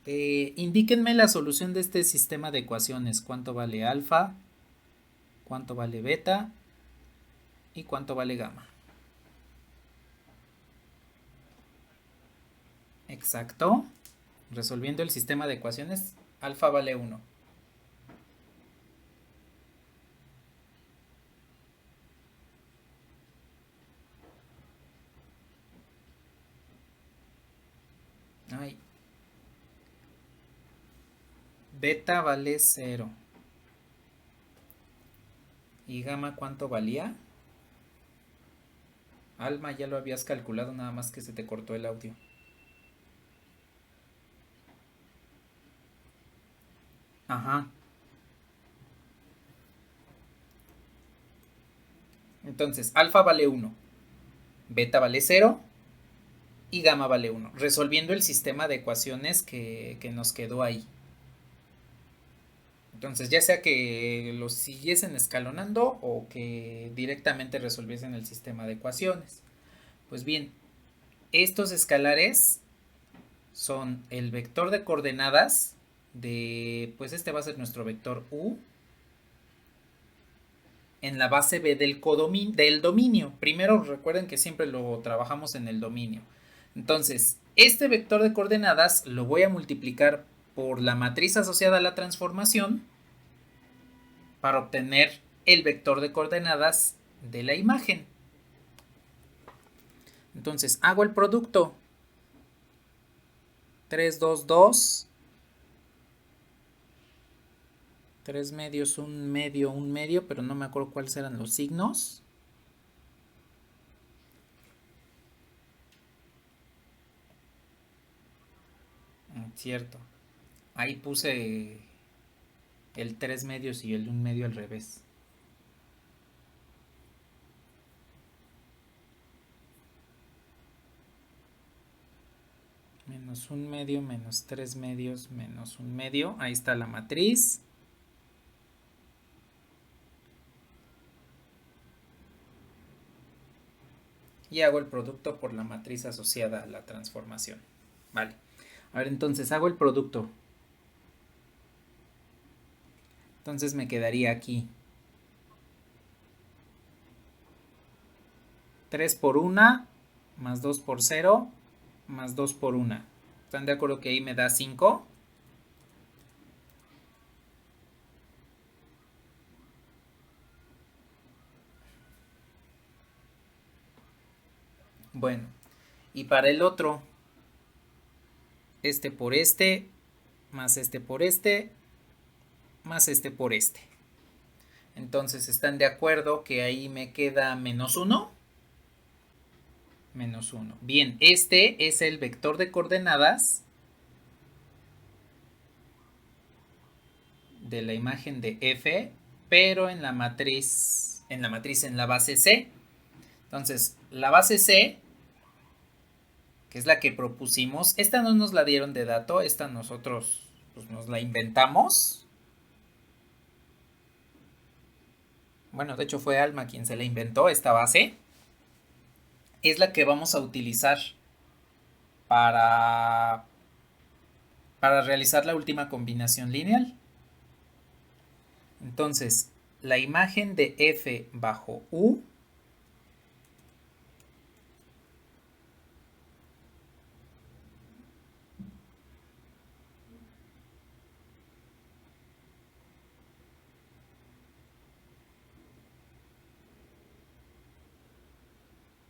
indíquenme la solución de este sistema de ecuaciones. ¿Cuánto vale alfa? ¿Cuánto vale beta? ¿Y cuánto vale gamma? Exacto. Resolviendo el sistema de ecuaciones, alfa vale 1. Ay. Beta vale 0. ¿Y gamma cuánto valía? Alma, ya lo habías calculado, nada más que se te cortó el audio. Ajá. Entonces, alfa vale 1, beta vale 0 y gamma vale 1. Resolviendo el sistema de ecuaciones que nos quedó ahí. Entonces, ya sea que los siguiesen escalonando o que directamente resolviesen el sistema de ecuaciones. Pues bien, estos escalares son el vector de coordenadas de, pues este va a ser nuestro vector U en la base B del dominio. Primero recuerden que siempre lo trabajamos en el dominio. Entonces, este vector de coordenadas lo voy a multiplicar por la matriz asociada a la transformación para obtener el vector de coordenadas de la imagen. Entonces, hago el producto. 3, 2, 2. 3 medios, un medio, pero no me acuerdo cuáles eran los signos. Cierto. Ahí puse el 3 medios y el 1 medio al revés. Menos 1 medio, menos 3 medios, menos 1 medio. Ahí está la matriz. Y hago el producto por la matriz asociada a la transformación. Vale. A ver, entonces hago el producto. Entonces me quedaría aquí 3 por 1 más 2 por 0 más 2 por 1. ¿Están de acuerdo que ahí me da 5? Bueno, y para el otro, este por este, más este por este, más este por este. Entonces, ¿están de acuerdo que ahí me queda menos 1? Menos 1. Bien, este es el vector de coordenadas de la imagen de F, pero en la matriz, en la base C. Entonces, la base C, que es la que propusimos, esta no nos la dieron de dato, esta nosotros pues, nos la inventamos. Bueno, de hecho fue Alma quien se la inventó, esta base. Es la que vamos a utilizar para, para realizar la última combinación lineal. Entonces, la imagen de F bajo U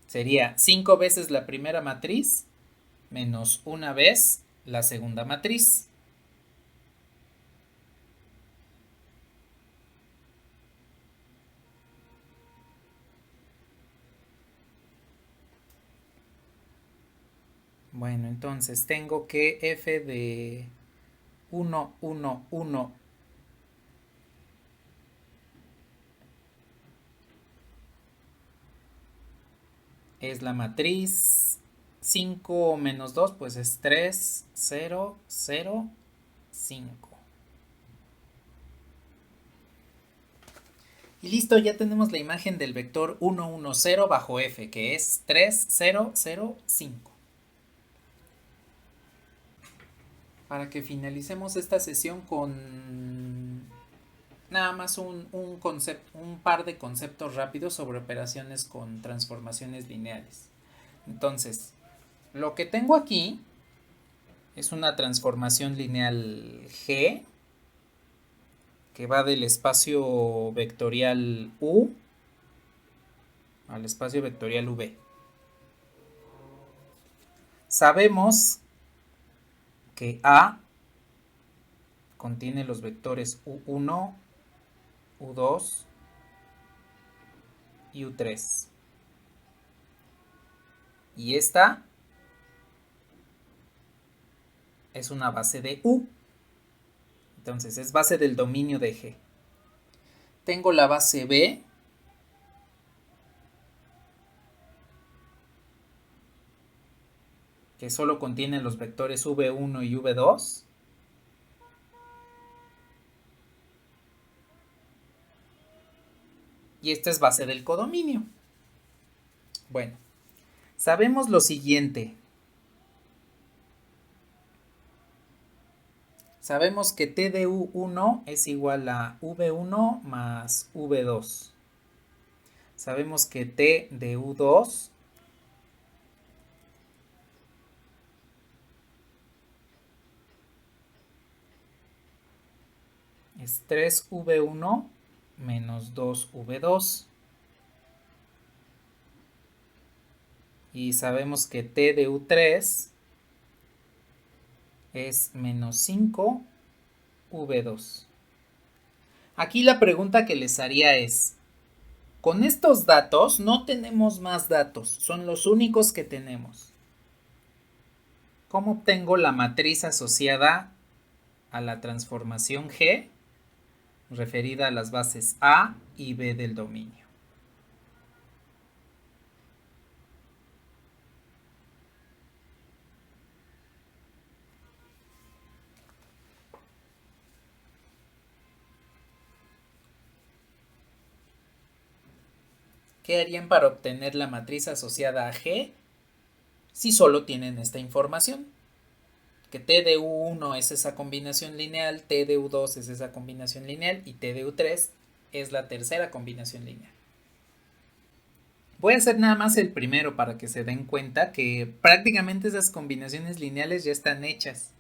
sería 5 veces la primera matriz menos una vez la segunda matriz. Bueno, entonces tengo que F de 1, 1, 1 es la matriz 5 menos 2, pues es 3, 0, 0, 5. Y listo, ya tenemos la imagen del vector 1, 1, 0 bajo f, que es 3, 0, 0, 5. Para que finalicemos esta sesión con nada más un par de conceptos rápidos sobre operaciones con transformaciones lineales. Entonces, lo que tengo aquí es una transformación lineal G que va del espacio vectorial U al espacio vectorial V. Sabemos que A contiene los vectores U1, U2 y U3. Y esta es una base de U. Entonces es base del dominio de G. Tengo la base B, que solo contiene los vectores V1 y V2. Y esta es base del codominio. Bueno, sabemos lo siguiente. Sabemos que T de U1 es igual a V1 más V2. Sabemos que T de U2 es 3V1 menos 2V2. Y sabemos que T de U3 es menos 5V2. Aquí la pregunta que les haría es, con estos datos no tenemos más datos, son los únicos que tenemos. ¿Cómo obtengo la matriz asociada a la transformación G referida a las bases A y B del dominio? ¿Qué harían para obtener la matriz asociada a G si solo tienen esta información? Que T de U1 es esa combinación lineal, T de U2 es esa combinación lineal y T de U3 es la tercera combinación lineal. Voy a hacer nada más el primero para que se den cuenta que prácticamente esas combinaciones lineales ya están hechas.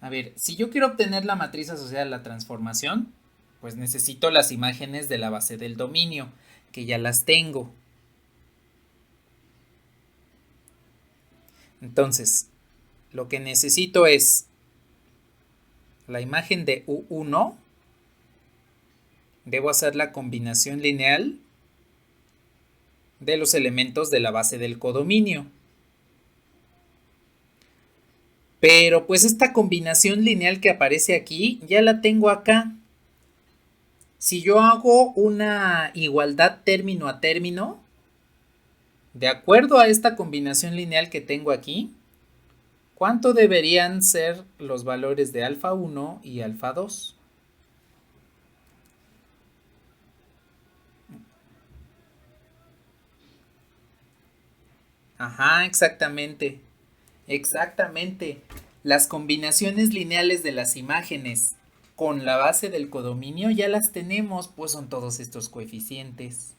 A ver, si yo quiero obtener la matriz asociada a la transformación, pues necesito las imágenes de la base del dominio, que ya las tengo. Entonces, lo que necesito es la imagen de U1. Debo hacer la combinación lineal de los elementos de la base del codominio. Pero pues esta combinación lineal que aparece aquí, ya la tengo acá. Si yo hago una igualdad término a término, de acuerdo a esta combinación lineal que tengo aquí, ¿cuánto deberían ser los valores de alfa 1 y alfa 2? Ajá, exactamente. Exactamente. Las combinaciones lineales de las imágenes con la base del codominio ya las tenemos, pues son todos estos coeficientes.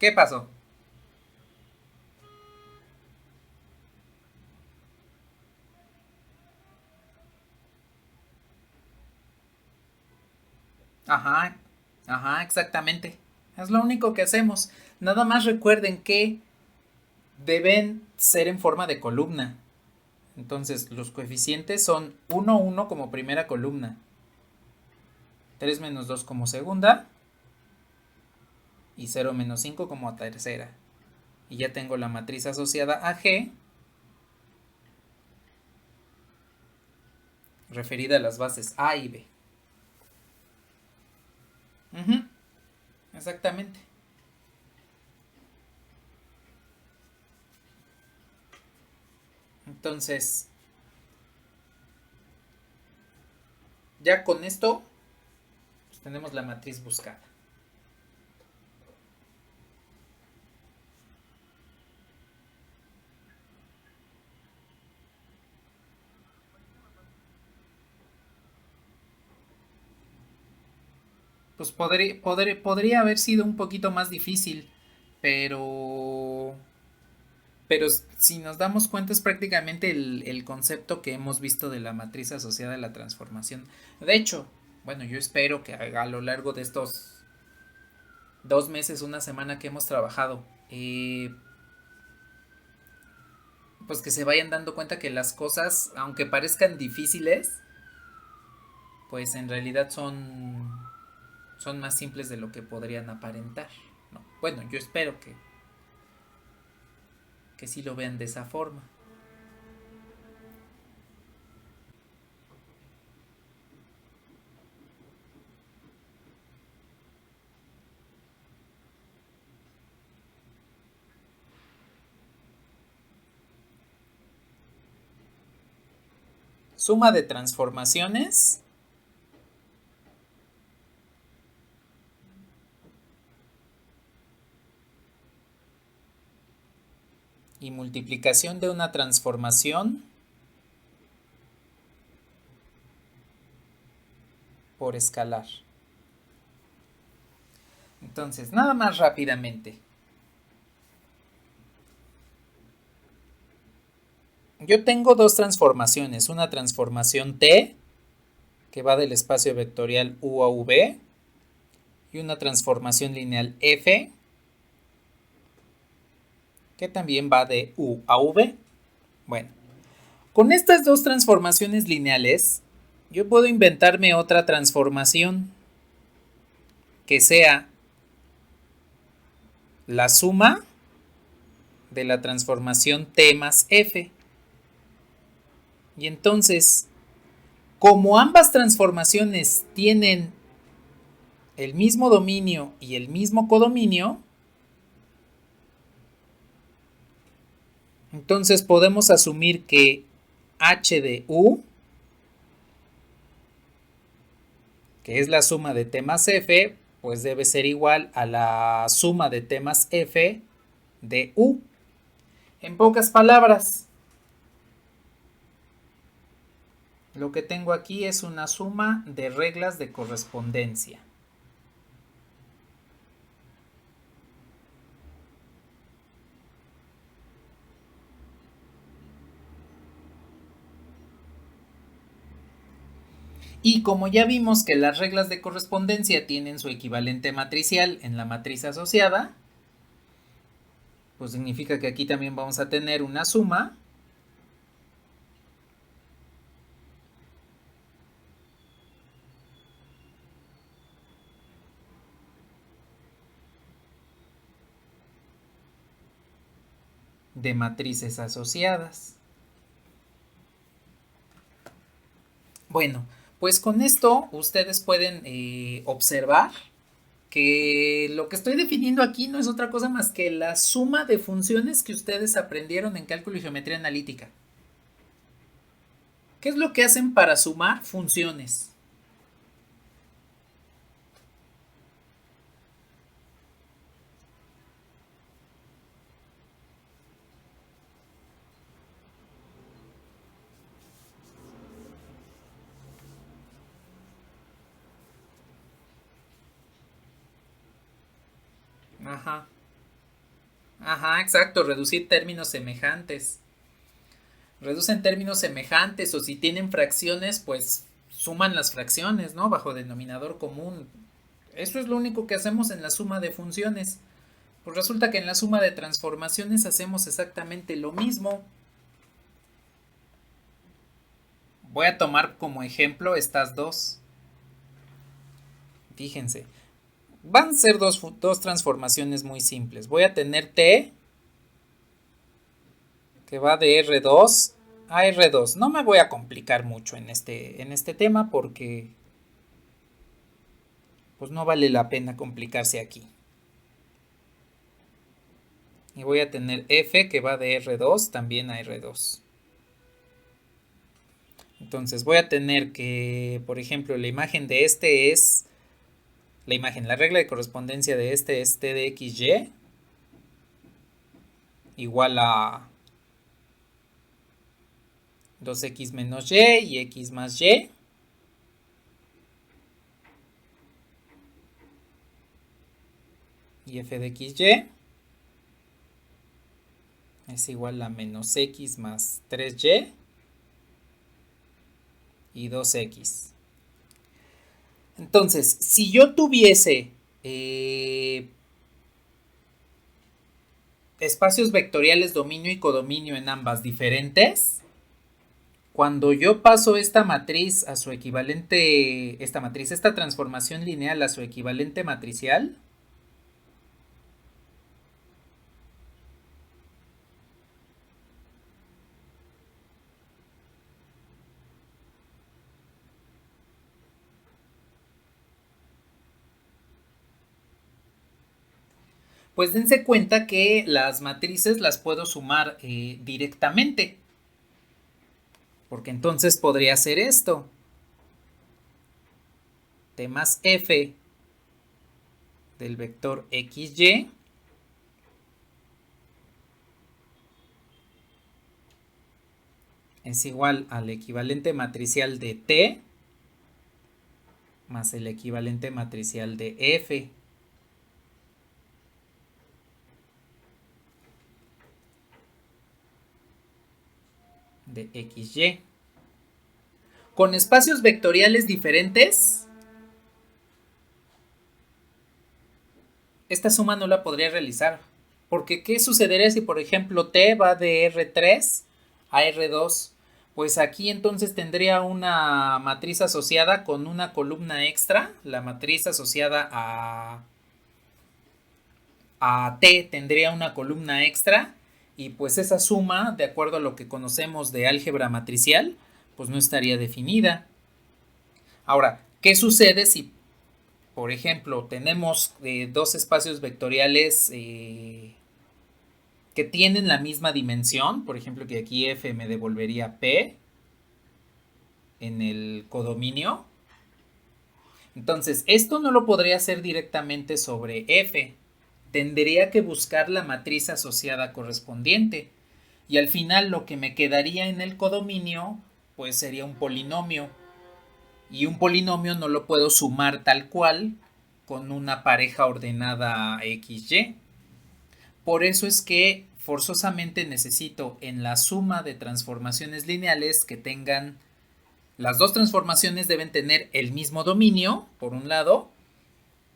¿Qué pasó? Ajá, ajá, exactamente. Es lo único que hacemos. Nada más recuerden que deben ser en forma de columna. Entonces, los coeficientes son 1, 1 como primera columna, 3 menos 2 como segunda y 0 menos 5 como tercera. Y ya tengo la matriz asociada a G referida a las bases A y B. exactamente. Entonces, ya con esto, pues tenemos la matriz buscada. Pues podría haber sido un poquito más difícil, pero pero si nos damos cuenta es prácticamente el concepto que hemos visto de la matriz asociada a la transformación. De hecho, bueno, yo espero que a lo largo de estos 2 meses, una semana que hemos trabajado, pues que se vayan dando cuenta que las cosas, aunque parezcan difíciles, pues en realidad son más simples de lo que podrían aparentar, ¿no? Bueno, yo espero que sí lo vean de esa forma. Suma de transformaciones y multiplicación de una transformación por escalar. Entonces, nada más rápidamente. Yo tengo dos transformaciones. Una transformación T, que va del espacio vectorial U a V, y una transformación lineal F, que también va de U a V. Bueno, con estas dos transformaciones lineales, yo puedo inventarme otra transformación que sea la suma de la transformación T más F. Y entonces, como ambas transformaciones tienen el mismo dominio y el mismo codominio, entonces podemos asumir que H de U, que es la suma de T más F, pues debe ser igual a la suma de T más F de U. En pocas palabras, lo que tengo aquí es una suma de reglas de correspondencia. Y como ya vimos que las reglas de correspondencia tienen su equivalente matricial en la matriz asociada, pues significa que aquí también vamos a tener una suma de matrices asociadas. Bueno, pues con esto ustedes pueden observar que lo que estoy definiendo aquí no es otra cosa más que la suma de funciones que ustedes aprendieron en cálculo y geometría analítica. ¿Qué es lo que hacen para sumar funciones? Ajá. Ajá, exacto, reducir términos semejantes. Reducen términos semejantes o si tienen fracciones, pues suman las fracciones, ¿no? Bajo denominador común. Eso es lo único que hacemos en la suma de funciones. Pues resulta que en la suma de transformaciones hacemos exactamente lo mismo. Voy a tomar como ejemplo estas dos. Fíjense, van a ser dos transformaciones muy simples. Voy a tener T, que va de R2 a R2. No me voy a complicar mucho en este tema porque pues no vale la pena complicarse aquí. Y voy a tener F que va de R2 también a R2. Entonces voy a tener que, por ejemplo, la imagen de este es la regla de correspondencia de este es T de XY igual a 2x menos y y x más y. Y f de xy es igual a menos x más 3y y 2x. Entonces, si yo tuviese espacios vectoriales dominio y codominio en ambas diferentes, cuando yo paso esta matriz a su equivalente, esta transformación lineal a su equivalente matricial, pues dense cuenta que las matrices las puedo sumar directamente. Porque entonces podría ser esto. T más F del vector XY es igual al equivalente matricial de T más el equivalente matricial de F. De XY. Con espacios vectoriales diferentes, esta suma no la podría realizar. Porque ¿qué sucedería si, por ejemplo, T va de R3 a R2? Pues aquí entonces tendría una matriz asociada con una columna extra. La matriz asociada a T tendría una columna extra. Y pues esa suma, de acuerdo a lo que conocemos de álgebra matricial, pues no estaría definida. Ahora, ¿qué sucede si, por ejemplo, tenemos dos espacios vectoriales que tienen la misma dimensión? Por ejemplo, que aquí F me devolvería P en el codominio. Entonces, esto no lo podría hacer directamente sobre F. Tendría que buscar la matriz asociada correspondiente. Y al final lo que me quedaría en el codominio, pues sería un polinomio. Y un polinomio no lo puedo sumar tal cual con una pareja ordenada XY. Por eso es que forzosamente necesito en la suma de transformaciones lineales que tengan, las dos transformaciones deben tener el mismo dominio, por un lado,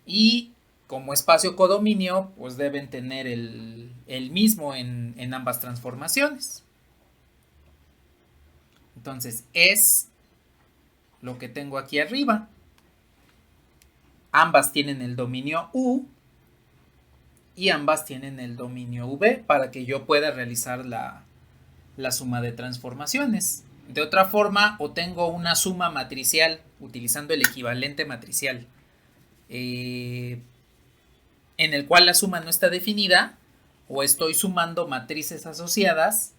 y como espacio codominio, pues deben tener el mismo en ambas transformaciones. Entonces es lo que tengo aquí arriba. Ambas tienen el dominio U y ambas tienen el dominio V para que yo pueda realizar la suma de transformaciones. De otra forma, o tengo una suma matricial utilizando el equivalente matricial en el cual la suma no está definida, o estoy sumando matrices asociadas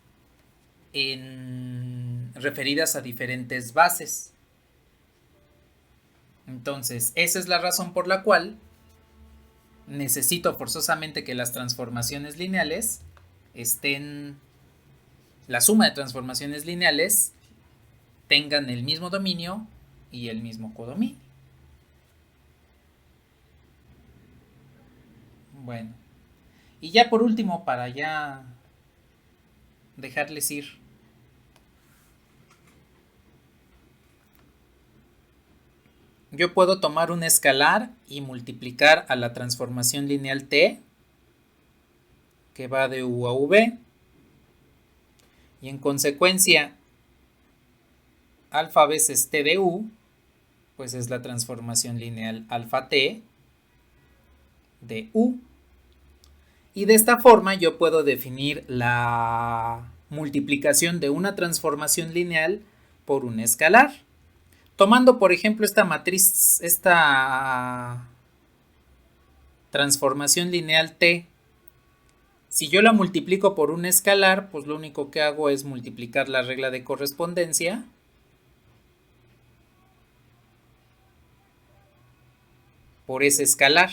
referidas a diferentes bases. Entonces, esa es la razón por la cual necesito forzosamente que las transformaciones lineales estén, la suma de transformaciones lineales tengan el mismo dominio y el mismo codominio. Bueno, y ya por último, para ya dejarles ir, yo puedo tomar un escalar y multiplicar a la transformación lineal T, que va de U a V, y en consecuencia, alfa veces T de U, pues es la transformación lineal alfa T de U. Y de esta forma yo puedo definir la multiplicación de una transformación lineal por un escalar. Tomando, por ejemplo, esta matriz, esta transformación lineal T Si yo la multiplico por un escalar, pues lo único que hago es multiplicar la regla de correspondencia por ese escalar.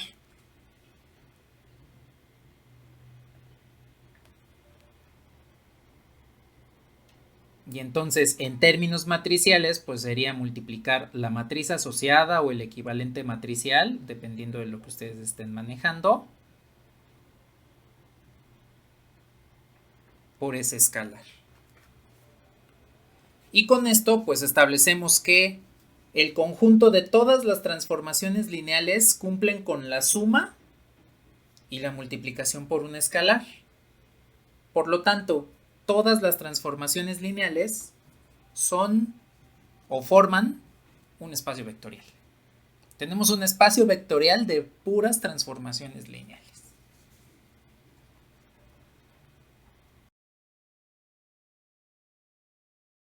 Y entonces, en términos matriciales, pues sería multiplicar la matriz asociada o el equivalente matricial, dependiendo de lo que ustedes estén manejando, por ese escalar. Y con esto, pues establecemos que el conjunto de todas las transformaciones lineales cumplen con la suma y la multiplicación por un escalar. Por lo tanto, todas las transformaciones lineales son o forman un espacio vectorial. Tenemos un espacio vectorial de puras transformaciones lineales.